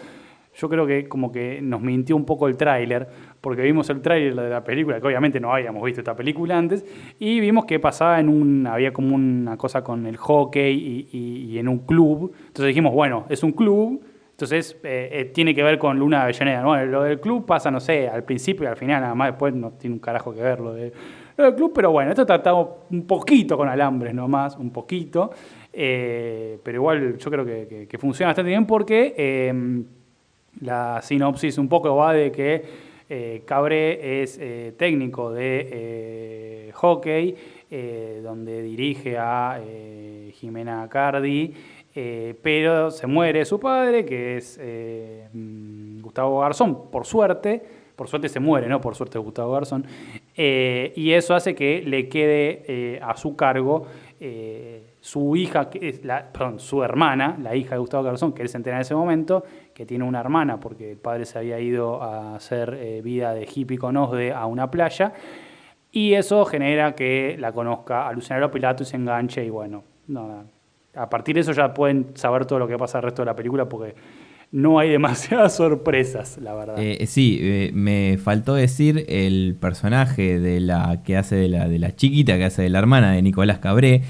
H: yo creo que como que nos mintió un poco el tráiler, porque vimos el tráiler de la película, que obviamente no habíamos visto esta película antes, y vimos que pasaba había como una cosa con el hockey y en un club. Entonces dijimos, bueno, es un club. Entonces, tiene que ver con Luna de Avellaneda, ¿no? Lo del club pasa, no sé, al principio y al final, nada más después no tiene un carajo que ver lo del club, pero bueno, esto tratamos un poquito con alambres nomás, un poquito, pero igual yo creo que funciona bastante bien porque la sinopsis un poco va de que Cabré es técnico de hockey, donde dirige a Jimena Cardi, pero se muere su padre, que es Gustavo Garzón, por suerte se muere, ¿no? Por suerte Gustavo Garzón, y eso hace que le quede a su cargo su hija, su hermana, la hija de Gustavo Garzón, que él se entera en ese momento, que tiene una hermana porque el padre se había ido a hacer vida de hippie con OSDE a una playa, y eso genera que la conozca a Luciana Lopilato y se enganche, y bueno, nada. A partir de eso ya pueden saber todo lo que pasa el resto de la película porque no hay demasiadas sorpresas, la verdad.
G: Sí, me faltó decir el personaje de la que hace de la chiquita, que hace de la hermana de Nicolás Cabré,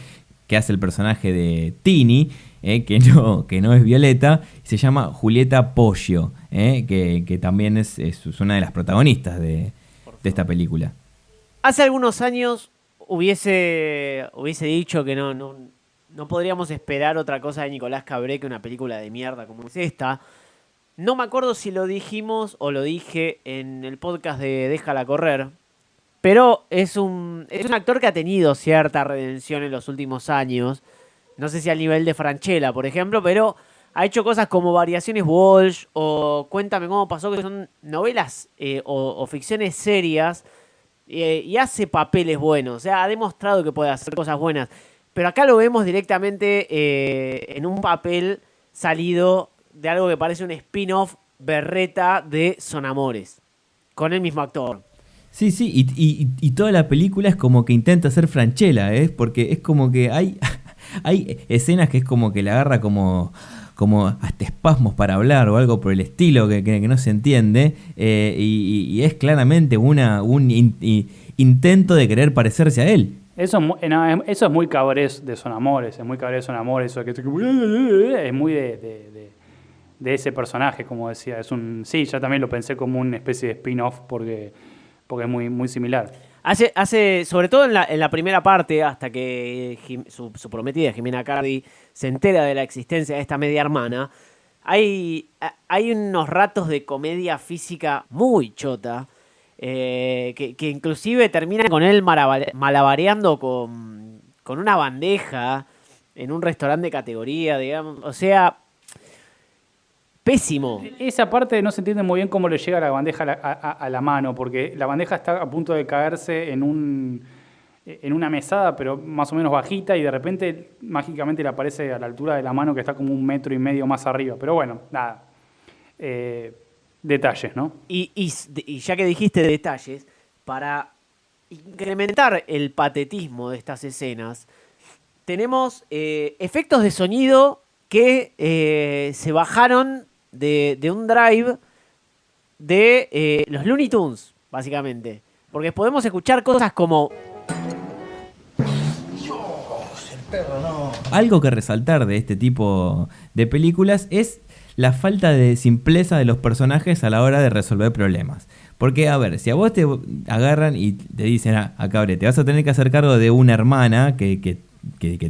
G: que hace el personaje de Tini, que no es Violeta, se llama Julieta Poggio, que también es una de las protagonistas de esta película.
B: Hace algunos años hubiese dicho que no podríamos esperar otra cosa de Nicolás Cabré que una película de mierda como es esta. No me acuerdo si lo dijimos o lo dije en el podcast de Déjala Correr, pero es un actor que ha tenido cierta redención en los últimos años. No sé si al nivel de Francella, por ejemplo, pero ha hecho cosas como Variaciones Walsh o Cuéntame cómo pasó, que son novelas o ficciones serias, y hace papeles buenos. O sea, ha demostrado que puede hacer cosas buenas. Pero acá lo vemos directamente en un papel salido de algo que parece un spin-off berreta de Son Amores, con el mismo actor.
G: Sí, y toda la película es como que intenta ser Francella, porque es como que hay escenas que es como que le agarra como hasta espasmos para hablar o algo por el estilo que no se entiende, y es claramente un intento de querer parecerse a él.
H: Eso es muy Cabré de Son Amores, eso que es muy de ese personaje, como decía. Sí, ya también lo pensé como una especie de spin-off porque es muy, muy similar.
B: Hace sobre todo en la primera parte, hasta que su prometida Jimena Cardi se entera de la existencia de esta media hermana, hay unos ratos de comedia física muy chota, que inclusive termina con él malabareando con una bandeja en un restaurante de categoría, digamos. O sea, pésimo.
H: Esa parte no se entiende muy bien cómo le llega la bandeja a la mano, porque la bandeja está a punto de caerse en en una mesada, pero más o menos bajita, y de repente mágicamente le aparece a la altura de la mano, que está como 1,5 metros más arriba. Pero bueno, nada. Detalles, ¿no?
B: Y ya que dijiste detalles, para incrementar el patetismo de estas escenas, tenemos efectos de sonido que se bajaron de un drive de los Looney Tunes, básicamente. Porque podemos escuchar cosas como...
G: Algo que resaltar de este tipo de películas es la falta de simpleza de los personajes a la hora de resolver problemas. Porque, a ver, si a vos te agarran y te dicen, cabre, te vas a tener que hacer cargo de una hermana que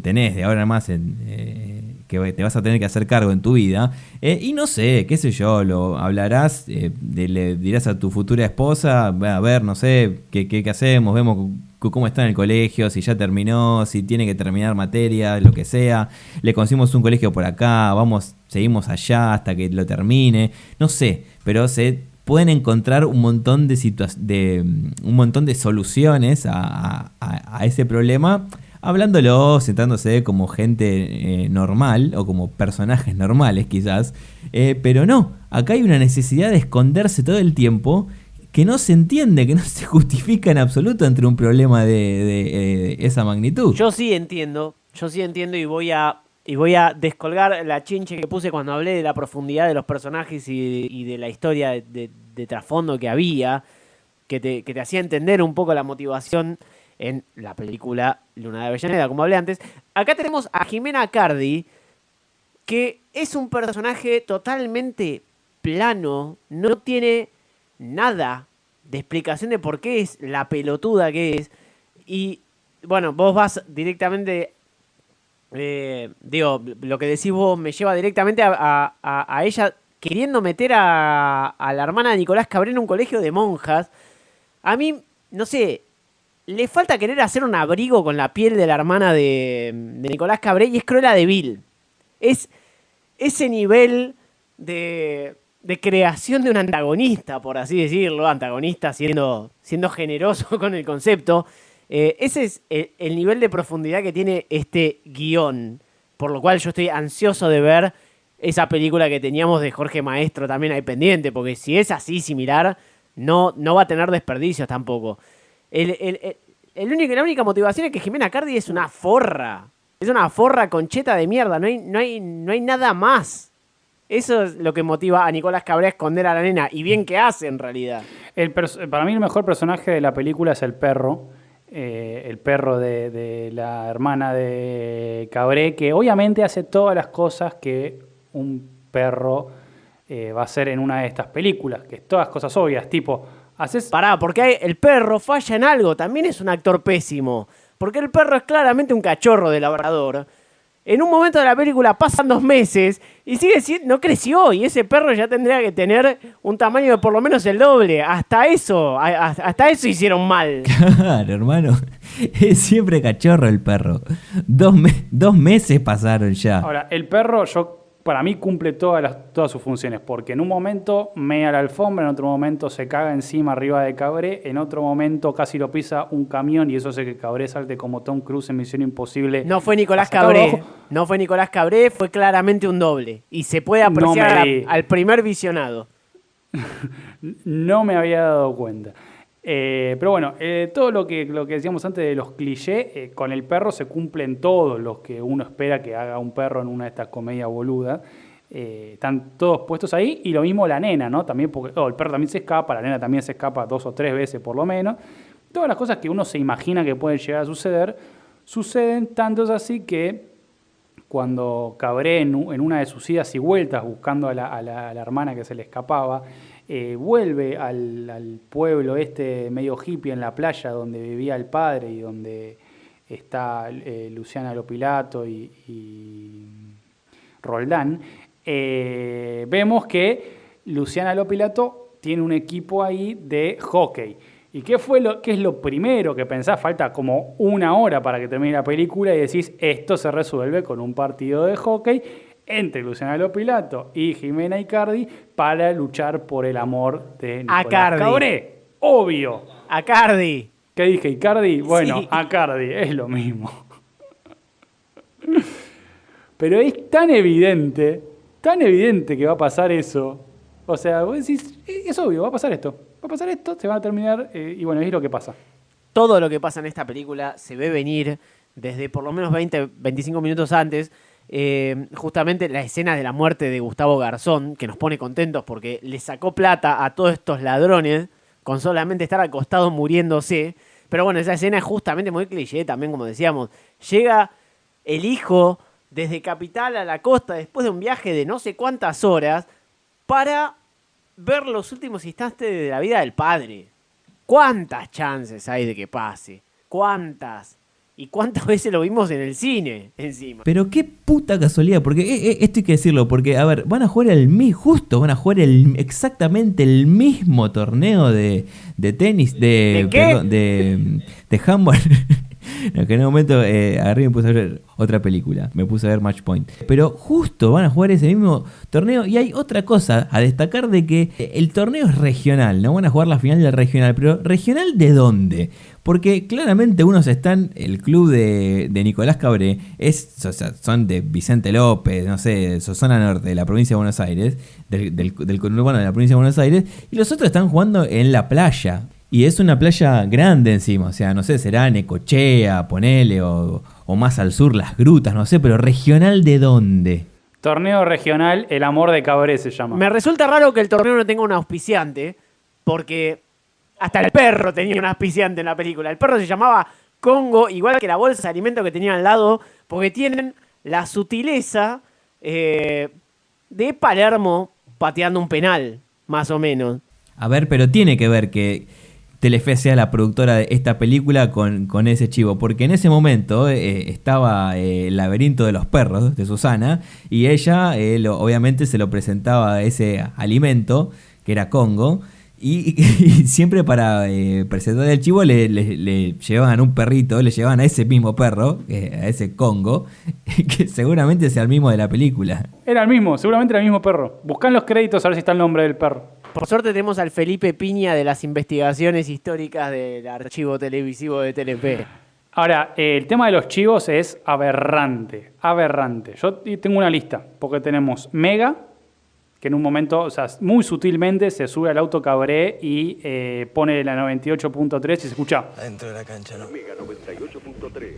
G: tenés de ahora en más, que te vas a tener que hacer cargo en tu vida, y no sé, qué sé yo, lo hablarás, le dirás a tu futura esposa, a ver, no sé, qué hacemos, vemos cómo está en el colegio, si ya terminó, si tiene que terminar materias, lo que sea, le conseguimos un colegio por acá, seguimos allá hasta que lo termine, no sé, pero se pueden encontrar un montón de soluciones a ese problema, hablándolo, sentándose como gente normal o como personajes normales quizás, pero no, acá hay una necesidad de esconderse todo el tiempo que no se entiende, que no se justifica en absoluto entre un problema de esa magnitud.
B: Yo sí entiendo y voy a descolgar la chinche que puse cuando hablé de la profundidad de los personajes y de la historia de trasfondo que había, que te hacía entender un poco la motivación en la película Luna de Avellaneda, como hablé antes. Acá tenemos a Jimena Cardi, que es un personaje totalmente plano, no tiene nada de explicación de por qué es la pelotuda que es. Y bueno, vos vas directamente, lo que decís vos me lleva directamente a ella queriendo meter a la hermana de Nicolás Cabré en un colegio de monjas. A mí, no sé, le falta querer hacer un abrigo con la piel de la hermana de Nicolás Cabré, y es Cruella de Vil. Es ese nivel de creación de un antagonista, por así decirlo, antagonista siendo generoso con el concepto. Ese es el nivel de profundidad que tiene este guión, por lo cual yo estoy ansioso de ver esa película que teníamos de Jorge Maestro también ahí pendiente, porque si es así similar, no va a tener desperdicios tampoco. La única motivación es que Jimena Cardi es una forra. Es una forra concheta de mierda. No hay nada más. Eso es lo que motiva a Nicolás Cabré a esconder a la nena. Y bien que hace, en realidad.
H: Para mí el mejor personaje de la película es el perro. El perro de la hermana de Cabré, que obviamente hace todas las cosas que un perro va a hacer en una de estas películas. Que es todas cosas obvias, tipo...
B: Pará, porque el perro falla en algo. También es un actor pésimo. Porque el perro es claramente un cachorro de labrador. En un momento de la película pasan 2 meses y sigue siendo, no creció, y ese perro ya tendría que tener un tamaño de por lo menos el doble. Hasta eso hicieron mal.
G: Claro, hermano. Es siempre cachorro el perro. 2 meses pasaron ya.
H: Ahora, el perro, para mí cumple todas sus funciones, porque en un momento mea la alfombra, en otro momento se caga encima arriba de Cabré, en otro momento casi lo pisa un camión y eso hace que Cabré salte como Tom Cruise en Misión Imposible.
B: No fue Nicolás Cabré, fue claramente un doble. Y se puede apreciar al primer visionado.
H: No me había dado cuenta. Pero bueno, todo lo que decíamos antes de los clichés, con el perro se cumplen todos los que uno espera que haga un perro en una de estas comedias boludas. Están todos puestos ahí, y lo mismo la nena, ¿no? También porque el perro también se escapa, la nena también se escapa 2 o 3 veces por lo menos. Todas las cosas que uno se imagina que pueden llegar a suceder, suceden, tanto es así que cuando Cabré en una de sus idas y vueltas buscando a la hermana que se le escapaba, vuelve al pueblo medio hippie en la playa donde vivía el padre y donde está Luciana Lopilato y Roldán, vemos que Luciana Lopilato tiene un equipo ahí de hockey. ¿Y qué es lo primero que pensás? Falta como 1 hora para que termine la película y decís, esto se resuelve con un partido de hockey entre Luciana Lopilato y Jimena Icardi para luchar por el amor de Nicolás Cabré. Obvio.
B: A Cardi.
H: ¿Qué dije? ¿Icardi? Bueno,
B: Sí.
H: Acardi, es lo mismo. Pero es tan evidente que va a pasar eso. O sea, vos decís, es obvio, va a pasar esto. Va a pasar esto, se va a terminar, y bueno, es lo que pasa.
B: Todo lo que pasa en esta película se ve venir desde por lo menos 20, 25 minutos antes. Justamente la escena de la muerte de Gustavo Garzón, que nos pone contentos porque le sacó plata a todos estos ladrones con solamente estar acostado muriéndose. Pero bueno, esa escena es justamente muy cliché también, como decíamos. Llega el hijo desde Capital a la costa después de un viaje de no sé cuántas horas para ver los últimos instantes de la vida del padre. ¿Cuántas chances hay de que pase? ¿Cuántas? ¿Y cuántas veces lo vimos en el cine encima?
G: Pero qué puta casualidad, porque esto hay que decirlo, porque, a ver, van a jugar exactamente el mismo torneo de tenis,
B: ¿De qué?
G: perdón, de handball. En aquel momento agarré y me puse a ver otra película, me puse a ver Match Point. Pero justo van a jugar ese mismo torneo y hay otra cosa a destacar de que el torneo es regional, no van a jugar la final del regional, pero ¿regional de dónde? Porque claramente unos están, el club de Nicolás Cabré, o sea, son de Vicente López, no sé, zona norte de la provincia de Buenos Aires, del conurbano de la provincia de Buenos Aires, y los otros están jugando en la playa. Y es una playa grande encima, o sea, no sé, será Necochea, ponele, o más al sur, Las Grutas, no sé, pero ¿regional de dónde?
H: Torneo regional, el amor de Cabré se llama.
B: Me resulta raro que el torneo no tenga un auspiciante, porque hasta el perro tenía un auspiciante en la película. El perro se llamaba Congo, igual que la bolsa de alimento que tenía al lado, porque tienen la sutileza de Palermo pateando un penal, más o menos.
G: A ver, pero tiene que ver que Telefe sea la productora de esta película con ese chivo, porque en ese momento estaba el laberinto de los perros de Susana y ella obviamente se lo presentaba ese alimento que era Congo y siempre para presentar el chivo le llevaban un perrito, le llevaban a ese mismo perro, a ese Congo, que seguramente sea el mismo de la película.
H: Era el mismo, seguramente era el mismo perro. Buscan los créditos a ver si está el nombre del perro.
B: Por suerte tenemos al Felipe Piña de las investigaciones históricas del archivo televisivo de Telefe.
H: Ahora, el tema de los chivos es aberrante, aberrante. Yo tengo una lista, porque tenemos Mega, que en un momento, o sea, muy sutilmente se sube al auto Cabré y pone la 98.3 y se escucha.
E: Adentro de la cancha, ¿no?
J: Mega 98.3.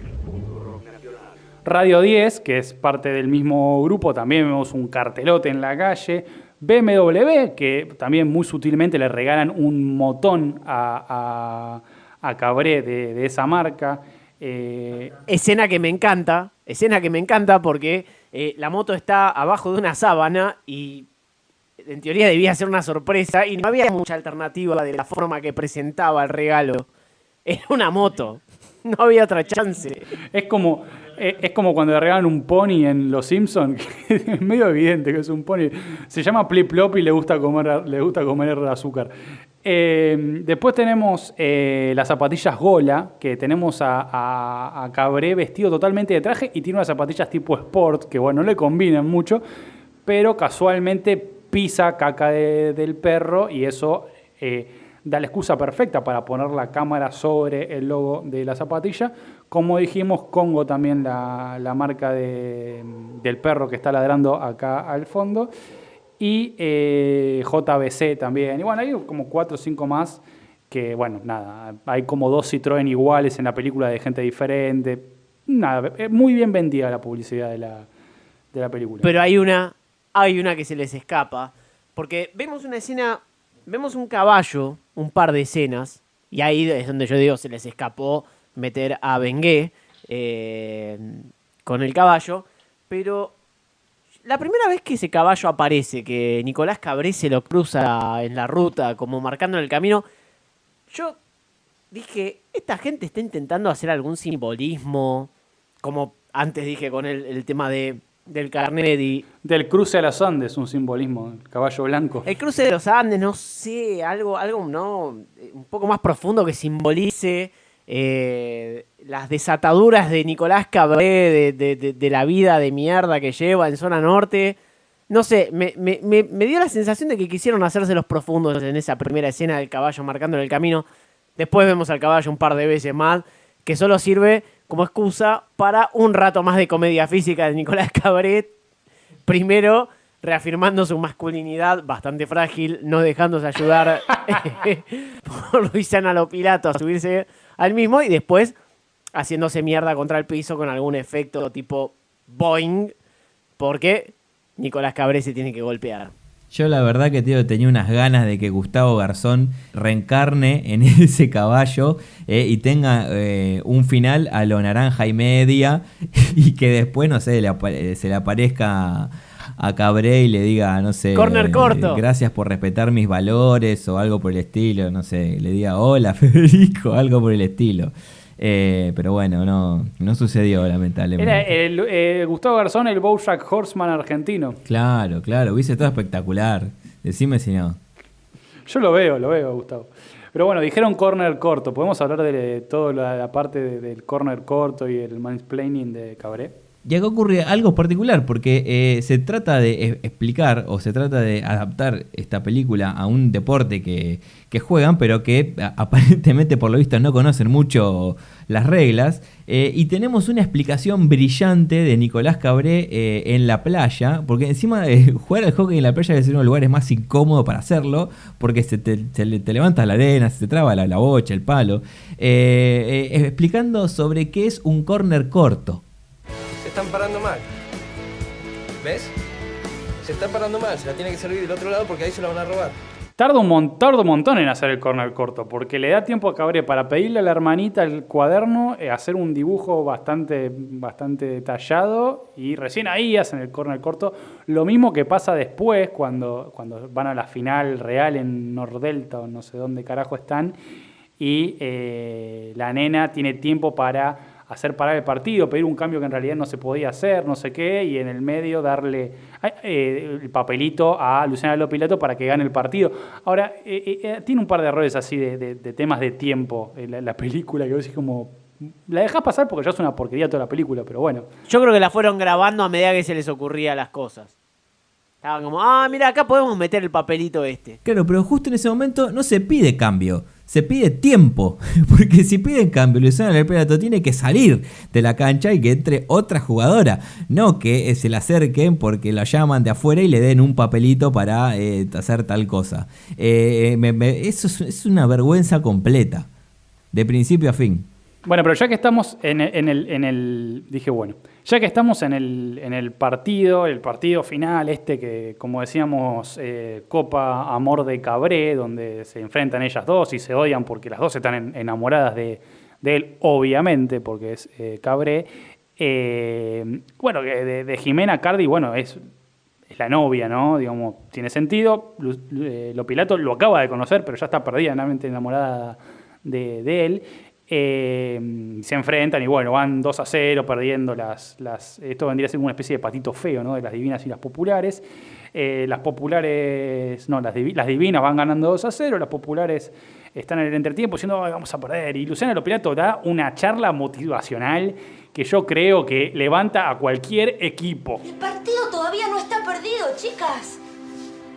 H: Radio 10, que es parte del mismo grupo, también vemos un cartelote en la calle. BMW, que también muy sutilmente le regalan un motón a Cabré de esa marca.
B: Escena que me encanta porque la moto está abajo de una sábana y en teoría debía ser una sorpresa y no había mucha alternativa de la forma que presentaba el regalo. Era una moto, no había otra chance.
H: Es como cuando le regalan un pony en Los Simpsons, que es medio evidente que es un pony. Se llama Plip Plop y le gusta comer azúcar. Después tenemos las zapatillas Gola, que tenemos a Cabré vestido totalmente de traje y tiene unas zapatillas tipo sport, que bueno, no le combinan mucho, pero casualmente pisa caca del perro y eso da la excusa perfecta para poner la cámara sobre el logo de la zapatilla. Como dijimos, Congo también la marca del perro que está ladrando acá al fondo. Y JBC también. Y bueno, hay como 4 o 5 más que, bueno, nada, hay como 2 Citroën iguales en la película de gente diferente. Nada, muy bien vendida la publicidad de la película.
B: Pero hay una que se les escapa, porque vemos una escena, vemos un caballo, un par de escenas, y ahí es donde yo digo, se les escapó meter a Bengué con el caballo, pero la primera vez que ese caballo aparece, que Nicolás Cabré se lo cruza en la ruta, como marcando el camino, yo dije, esta gente está intentando hacer algún simbolismo, como antes dije con el tema del carnet y...
H: Del cruce de los Andes, un simbolismo, el caballo blanco.
B: El cruce de los Andes, no sé, algo no, un poco más profundo que simbolice las desataduras de Nicolás Cabré, de la vida de mierda que lleva en zona norte. No sé, me dio la sensación de que quisieron hacerse los profundos en esa primera escena del caballo marcando el camino. Después vemos al caballo un par de veces más, que solo sirve como excusa para un rato más de comedia física de Nicolás Cabret. Primero, reafirmando su masculinidad bastante frágil, no dejándose ayudar por Luisana Lopilato a subirse al mismo, y después haciéndose mierda contra el piso con algún efecto tipo boing, porque Nicolás Cabret se tiene que golpear.
G: Yo la verdad que tenía unas ganas de que Gustavo Garzón reencarne en ese caballo y tenga un final a lo Naranja y Media y que después, no sé, se le aparezca a Cabré y le diga, no sé,
B: corner corto,
G: gracias por respetar mis valores o algo por el estilo, no sé, le diga hola Federico, algo por el estilo. Pero bueno, no sucedió lamentablemente.
H: Era Gustavo Garzón, el BoJack Horseman argentino.
G: Claro, hubiese estado espectacular. Decime si no.
H: Yo lo veo, Gustavo. Pero bueno, dijeron corner corto. ¿Podemos hablar de toda la parte del corner corto y el mansplaining de Cabré?
G: Y acá ocurre algo particular, porque se trata de explicar o se trata de adaptar esta película a un deporte que juegan, pero que aparentemente por lo visto no conocen mucho las reglas. Y tenemos una explicación brillante de Nicolás Cabré en la playa, porque encima jugar al hockey en la playa debe ser uno de los lugares más incómodos para hacerlo, porque te levanta la arena, se te traba la bocha, el palo, explicando sobre qué es un corner corto.
E: Se están parando mal. ¿Ves? Se están parando mal, se la tiene que servir del otro lado porque ahí se la van a robar.
H: Tarda un montón en hacer el corner corto, porque le da tiempo a Cabré para pedirle a la hermanita el cuaderno, hacer un dibujo bastante detallado, y recién ahí hacen el corner corto. Lo mismo que pasa después, cuando van a la final real en Nordelta o no sé dónde carajo están, y la nena tiene tiempo para hacer parar el partido, pedir un cambio que en realidad no se podía hacer, no sé qué, y en el medio darle el papelito a Luciana Lopilato para que gane el partido. Ahora, tiene un par de errores así de temas de tiempo en la película, que vos decís como, la dejás pasar porque ya es una porquería toda la película, pero bueno.
B: Yo creo que la fueron grabando a medida que se les ocurría las cosas. Estaban como, mira, acá podemos meter el papelito este.
G: Claro, pero justo en ese momento no se pide cambio, se pide tiempo. Porque si piden cambio, Luciana Lopilato tiene que salir de la cancha y que entre otra jugadora. No que se le acerquen porque la llaman de afuera y le den un papelito para hacer tal cosa. Eso es una vergüenza completa, de principio a fin.
H: Bueno, pero ya que estamos en el dije, bueno, ya que estamos en el partido final, que, como decíamos, Copa Amor de Cabré, donde se enfrentan ellas dos y se odian porque las dos están enamoradas de él, obviamente, porque es Cabré. Bueno, de Jimena Cardi, bueno, es la novia, ¿no? Digamos, tiene sentido. Lopilato lo acaba de conocer, pero ya está perdidamente enamorada de él. Se enfrentan y bueno, van 2-0 perdiendo esto vendría a ser una especie de patito feo, ¿no? De las divinas y las populares. Las divinas van ganando 2-0, las populares están en el entretiempo diciendo vamos a perder, y Luciana Lopilato da una charla motivacional que yo creo que levanta a cualquier equipo.
L: El partido todavía no está perdido, chicas.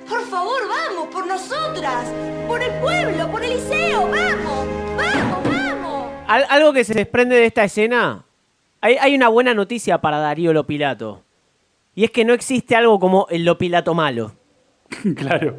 L: Por favor, vamos, por nosotras, por el pueblo, por el liceo, vamos.
B: Algo que se desprende de esta escena, hay una buena noticia para Darío Lopilato. Y es que no existe algo como el Lopilato malo.
H: Claro.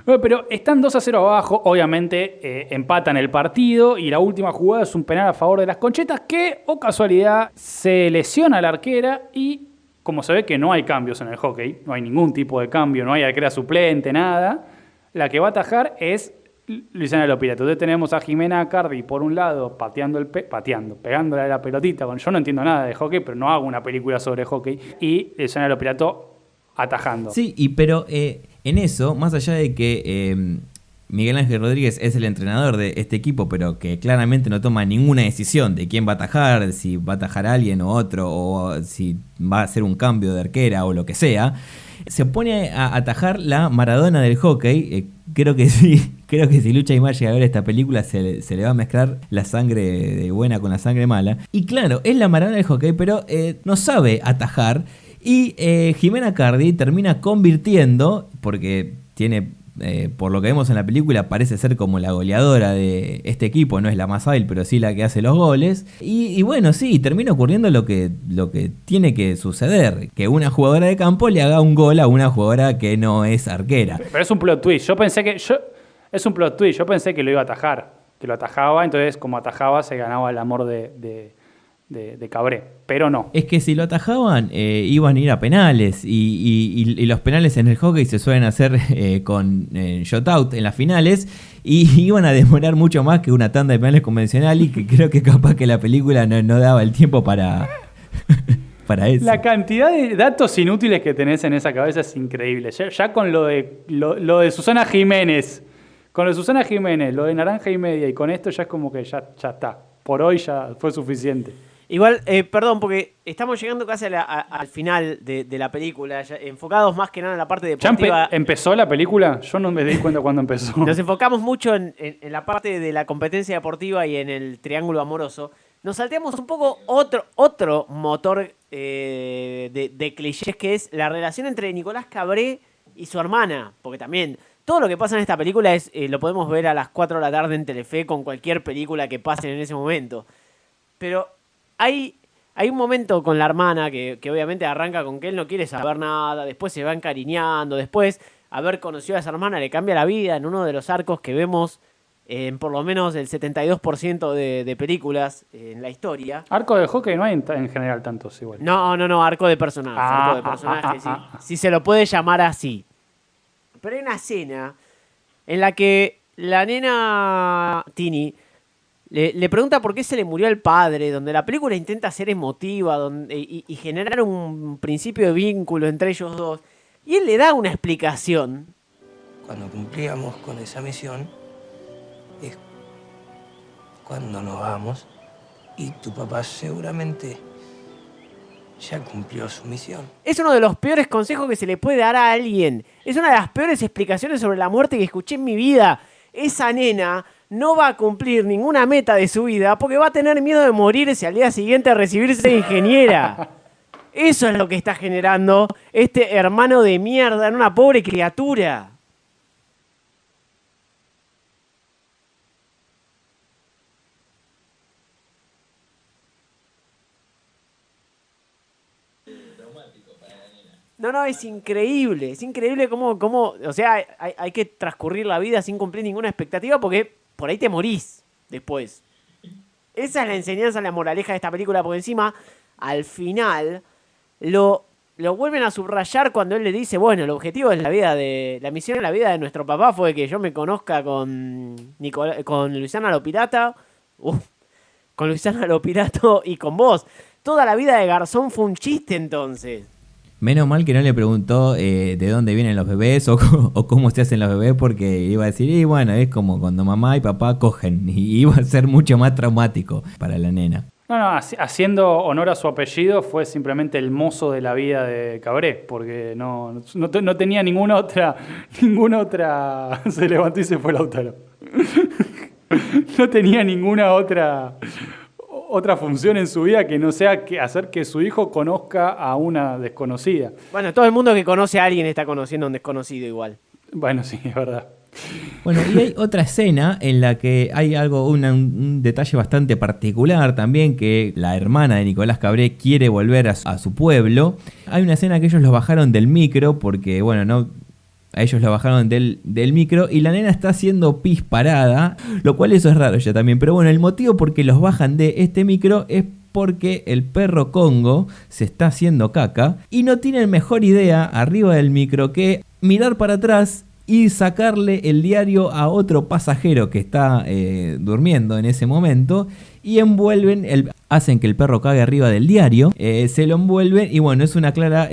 H: Bueno, pero están 2-0 abajo, obviamente empatan el partido y la última jugada es un penal a favor de las Conchetas que, o casualidad, se lesiona a la arquera y, como se ve que no hay cambios en el hockey, no hay ningún tipo de cambio, no hay arquera suplente, nada, la que va a atajar es Luciana Lopilato. Entonces tenemos a Jimena Cardi por un lado pegándole a la pelotita. Bueno, yo no entiendo nada de hockey, pero no hago una película sobre hockey. Y Luciana Lopilato atajando.
G: Sí, pero en eso, más allá de que Miguel Ángel Rodríguez es el entrenador de este equipo, pero que claramente no toma ninguna decisión de quién va a atajar, si va a atajar a alguien o otro, o si va a hacer un cambio de arquera o lo que sea, se pone a atajar la Maradona del hockey. Creo que si Lucha Aymar llega a ver esta película se le va a mezclar la sangre buena con la sangre mala. Y claro, es la Maradona del hockey, pero no sabe atajar. Y Jimena Cardi termina convirtiendo, porque tiene por lo que vemos en la película, parece ser como la goleadora de este equipo. No es la más hábil, pero sí la que hace los goles. Y bueno, sí, termina ocurriendo lo que tiene que suceder. Que una jugadora de campo le haga un gol a una jugadora que no es arquera.
H: Pero es un plot twist. Es un plot twist. Yo pensé que lo iba a atajar. Que lo atajaba, entonces como atajaba se ganaba el amor de Cabré, pero no.
G: Es que si lo atajaban, iban a ir a penales, y los penales en el hockey se suelen hacer con shutout en las finales, y iban a demorar mucho más que una tanda de penales convencional, y que creo que capaz que la película no daba el tiempo para eso.
H: La cantidad de datos inútiles que tenés en esa cabeza es increíble. Ya con lo de Susana Jiménez, lo de Naranja y Media, y con esto ya es como que ya está. Por hoy ya fue suficiente.
B: Igual, perdón, porque estamos llegando casi al final de la película, ya enfocados más que nada en la parte deportiva.
H: ¿Ya empezó la película? Yo no me di cuenta cuándo empezó.
B: Nos enfocamos mucho en la parte de la competencia deportiva y en el triángulo amoroso. Nos salteamos un poco otro motor de clichés, que es la relación entre Nicolás Cabré y su hermana. Porque también todo lo que pasa en esta película lo podemos ver a las 4 de la tarde en Telefe con cualquier película que pase en ese momento. Pero hay un momento con la hermana que obviamente arranca con que él no quiere saber nada, después se va encariñando, después haber conocido a esa hermana le cambia la vida en uno de los arcos que vemos en por lo menos el 72% de películas en la historia.
H: Arco de hockey no hay en general tantos igual.
B: No, arco de personaje. Si se lo puede llamar así. Pero hay una escena en la que la nena Tini le pregunta por qué se le murió el padre, donde la película intenta ser emotiva y generar un principio de vínculo entre ellos dos. Y él le da una explicación.
E: Cuando cumplíamos con esa misión, es cuando nos vamos y tu papá seguramente ya cumplió su misión.
B: Es uno de los peores consejos que se le puede dar a alguien. Es una de las peores explicaciones sobre la muerte que escuché en mi vida. Esa nena no va a cumplir ninguna meta de su vida porque va a tener miedo de morirse al día siguiente a recibirse de ingeniera. Eso es lo que está generando este hermano de mierda en una pobre criatura. No, es increíble cómo o sea, hay que transcurrir la vida sin cumplir ninguna expectativa porque por ahí te morís después. Esa es la enseñanza, la moraleja de esta película, porque encima, al final, lo vuelven a subrayar cuando él le dice, bueno, el objetivo es la misión en la vida de nuestro papá fue que yo me conozca con Luisana Lopilato, y con vos. Toda la vida de Garzón fue un chiste entonces.
G: Menos mal que no le preguntó de dónde vienen los bebés o cómo se hacen los bebés, porque iba a decir, y bueno, es como cuando mamá y papá cogen, y iba a ser mucho más traumático para la nena.
H: No, haciendo honor a su apellido, fue simplemente el mozo de la vida de Cabré, porque no tenía ninguna otra... Se levantó y se fue Lautaro. No tenía ninguna otra función en su vida que no sea que hacer que su hijo conozca a una desconocida.
B: Bueno, todo el mundo que conoce a alguien está conociendo a un desconocido igual.
H: Bueno, sí, es verdad.
G: Bueno, y hay otra escena en la que hay un detalle bastante particular también, que la hermana de Nicolás Cabré quiere volver a su pueblo. Hay una escena que ellos los bajaron del micro porque, bueno, a ellos lo bajaron del micro y la nena está haciendo pis parada, lo cual eso es raro ya también. Pero bueno, el motivo por qué los bajan de este micro es porque el perro Congo se está haciendo caca y no tienen mejor idea arriba del micro que mirar para atrás y sacarle el diario a otro pasajero que está durmiendo en ese momento y hacen que el perro cague arriba del diario, se lo envuelven y bueno, es una clara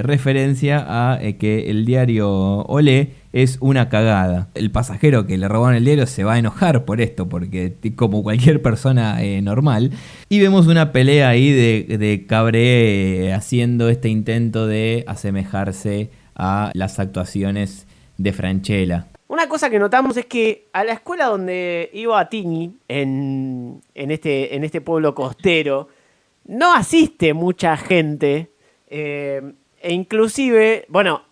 G: referencia a que el diario Olé es una cagada. El pasajero que le robaron el diario se va a enojar por esto, porque como cualquier persona normal. Y vemos una pelea ahí de Cabré haciendo este intento de asemejarse a las actuaciones de Francella.
B: Una cosa que notamos es que a la escuela donde iba Tini, en este pueblo costero, no asiste mucha gente. E inclusive, bueno,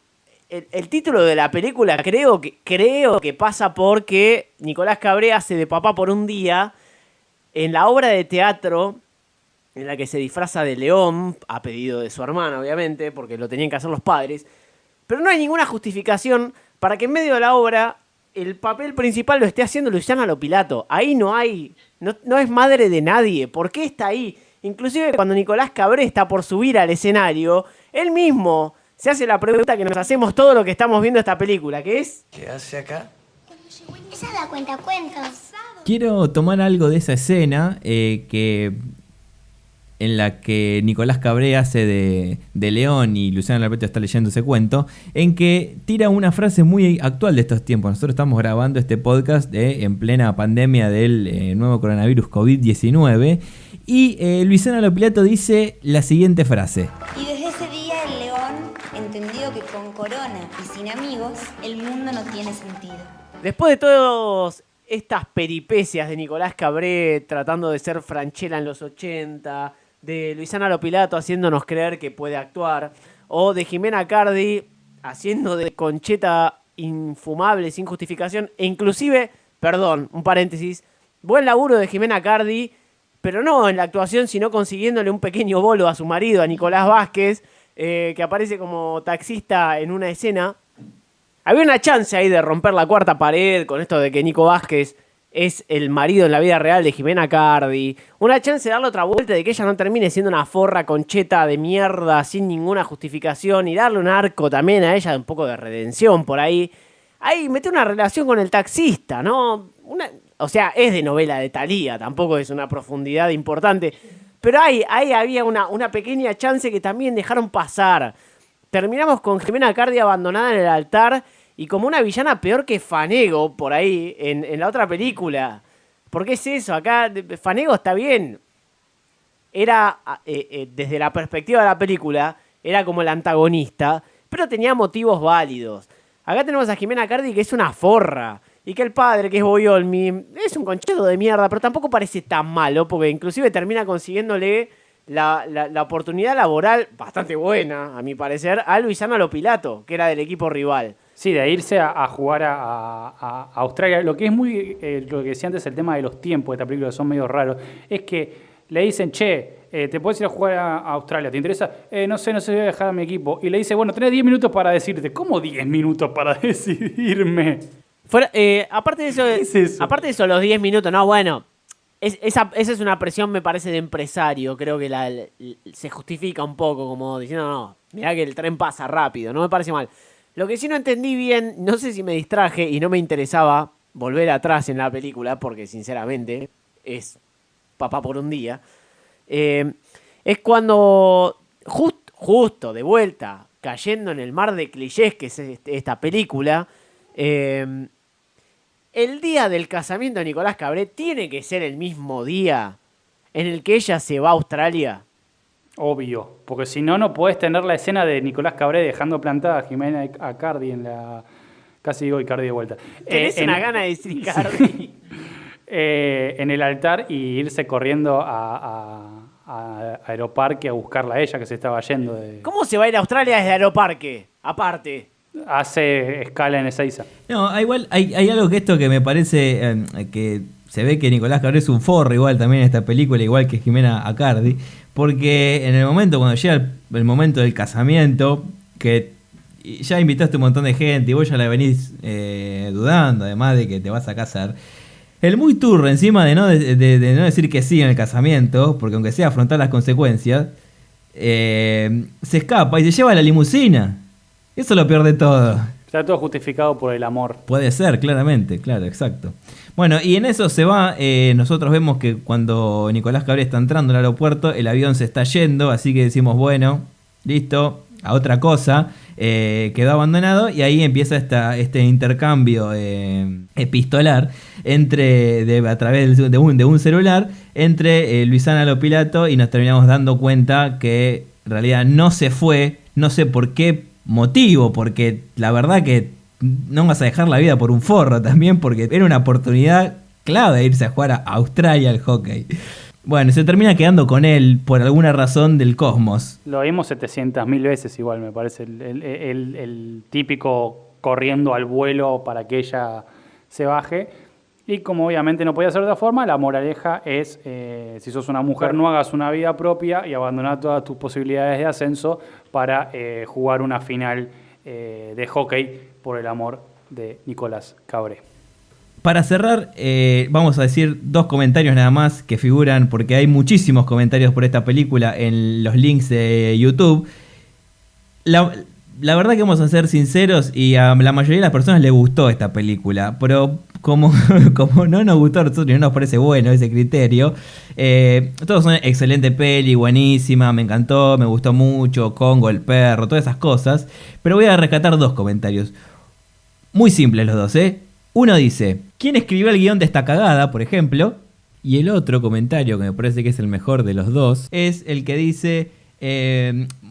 B: el título de la película creo que pasa porque Nicolás Cabré hace de papá por un día en la obra de teatro en la que se disfraza de león, a pedido de su hermana, obviamente, porque lo tenían que hacer los padres. Pero no hay ninguna justificación para que en medio de la obra el papel principal lo esté haciendo Luciana Lopilato. Ahí no es madre de nadie. ¿Por qué está ahí? Inclusive cuando Nicolás Cabré está por subir al escenario, él mismo se hace la pregunta que nos hacemos todo lo que estamos viendo esta película, que es...
E: ¿Qué hace acá?
L: Esa es la cuentacuentos.
G: Quiero tomar algo de esa escena en la que Nicolás Cabré hace de León y Luciana Lopilato está leyendo ese cuento, en que tira una frase muy actual de estos tiempos. Nosotros estamos grabando este podcast en plena pandemia del nuevo coronavirus COVID-19 y Luciana Lopilato dice la siguiente frase.
L: Y desde ese día el león entendió que con corona y sin amigos el mundo no tiene sentido.
B: Después de todas estas peripecias de Nicolás Cabré tratando de ser Franchella en los 80, de Luciana Lopilato haciéndonos creer que puede actuar, o de Jimena Cardi haciendo de Concheta infumable sin justificación, e inclusive, perdón, un paréntesis, buen laburo de Jimena Cardi, pero no en la actuación, sino consiguiéndole un pequeño bolo a su marido, a Nicolás Vázquez, que aparece como taxista en una escena. Había una chance ahí de romper la cuarta pared con esto de que Nico Vázquez es el marido en la vida real de Jimena Cardi. Una chance de darle otra vuelta, de que ella no termine siendo una forra Concheta de mierda sin ninguna justificación, y darle un arco también a ella, un poco de redención por ahí. Ahí mete una relación con el taxista, ¿no? O sea, es de novela de Thalía, tampoco es una profundidad importante. Pero ahí había una pequeña chance que también dejaron pasar. Terminamos con Jimena Cardi abandonada en el altar y como una villana peor que Fanego por ahí en la otra película. ¿Por qué es eso? Acá Fanego está bien. Era, desde la perspectiva de la película, era como el antagonista, pero tenía motivos válidos. Acá tenemos a Jimena Cardi, que es una forra. Y que el padre, que es Boyolmi, es un concheto de mierda, pero tampoco parece tan malo, porque inclusive termina consiguiéndole la oportunidad laboral bastante buena, a mi parecer, a Luciana Lopilato, que era del equipo rival.
H: Sí, de irse a jugar a Australia. Lo que es muy, lo que decía antes, el tema de los tiempos de esta película, que son medio raros, es que le dicen, te puedes ir a jugar a Australia, ¿te interesa? No sé, voy a dejar a mi equipo. Y le dice, bueno, tenés 10 minutos para decirte. ¿Cómo 10 minutos para decidirme?
B: Aparte de eso, aparte de eso, los 10 minutos, no, bueno, esa es una presión, me parece, de empresario. Creo que se justifica un poco, como diciendo, no, mirá que el tren pasa rápido, no me parece mal. Lo que sí no entendí bien, no sé si me distraje y no me interesaba volver atrás en la película, porque sinceramente es papá por un día, es cuando justo de vuelta, cayendo en el mar de clichés que es esta película, el día del casamiento de Nicolás Cabré tiene que ser el mismo día en el que ella se va a Australia.
H: Obvio, porque si no, no podés tener la escena de Nicolás Cabré dejando plantada a Jimena Cardi en la... Casi digo Icardi de vuelta.
B: Tenés una gana de decir Icardi.
H: En el altar y irse corriendo a Aeroparque a buscarla a ella, que se estaba yendo.
B: ¿Cómo se va a ir a Australia desde Aeroparque? Aparte.
H: Hace escala en Ezeiza.
G: No, igual hay algo que esto que me parece que se ve que Nicolás Cabré es un forro igual también en esta película, igual que Jimena Acardi, porque en el momento, cuando llega el momento del casamiento, que ya invitaste un montón de gente y vos ya la venís dudando, además de que te vas a casar, el muy turro encima de no decir que sí en el casamiento, porque aunque sea afrontar las consecuencias, se escapa y se lleva la limusina. Eso es lo peor de todo.
H: Está todo justificado por el amor.
G: Puede ser, claramente, claro, exacto. Bueno, y en eso se va, nosotros vemos que cuando Nicolás Cabré está entrando al aeropuerto, el avión se está yendo, así que decimos, bueno, listo, a otra cosa, quedó abandonado, y ahí empieza este intercambio epistolar a través de un celular entre Luciana Lopilato, y nos terminamos dando cuenta que en realidad no se fue, no sé por qué motivo, porque la verdad que no vas a dejar la vida por un forro también, porque era una oportunidad clave de irse a jugar a Australia al hockey. Bueno, se termina quedando con él por alguna razón del cosmos.
H: Lo vimos 700.000 veces igual, me parece. El típico corriendo al vuelo para que ella se baje. Y como obviamente no podía ser de otra forma, la moraleja es, si sos una mujer, no hagas una vida propia y abandonar todas tus posibilidades de ascenso para jugar una final de hockey por el amor de Nicolás Cabré.
G: Para cerrar, vamos a decir 2 comentarios nada más que figuran, porque hay muchísimos comentarios por esta película en los links de YouTube. La verdad que vamos a ser sinceros y a la mayoría de las personas le gustó esta película, pero como no nos gustó a nosotros y no nos parece bueno ese criterio, todos son excelente peli, buenísima, me encantó, me gustó mucho, Congo, el perro, todas esas cosas, pero voy a rescatar 2 comentarios. Muy simples los 2, ¿eh? Uno dice, ¿quién escribió el guión de esta cagada, por ejemplo? Y el otro comentario, que me parece que es el mejor de los 2, es el que dice,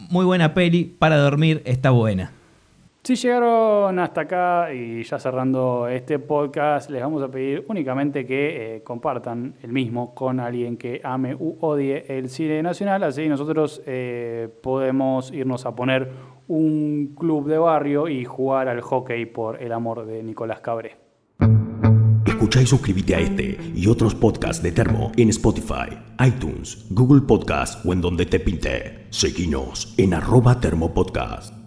G: muy buena peli, para dormir, está buena.
H: Si llegaron hasta acá y ya cerrando este podcast, les vamos a pedir únicamente que compartan el mismo con alguien que ame u odie el cine nacional, así nosotros podemos irnos a poner un club de barrio y jugar al hockey por el amor de Nicolás Cabré.
A: Escucha y suscríbete a este y otros podcasts de Termo en Spotify, iTunes, Google Podcast o en donde te pinte. Seguinos en @termopodcast.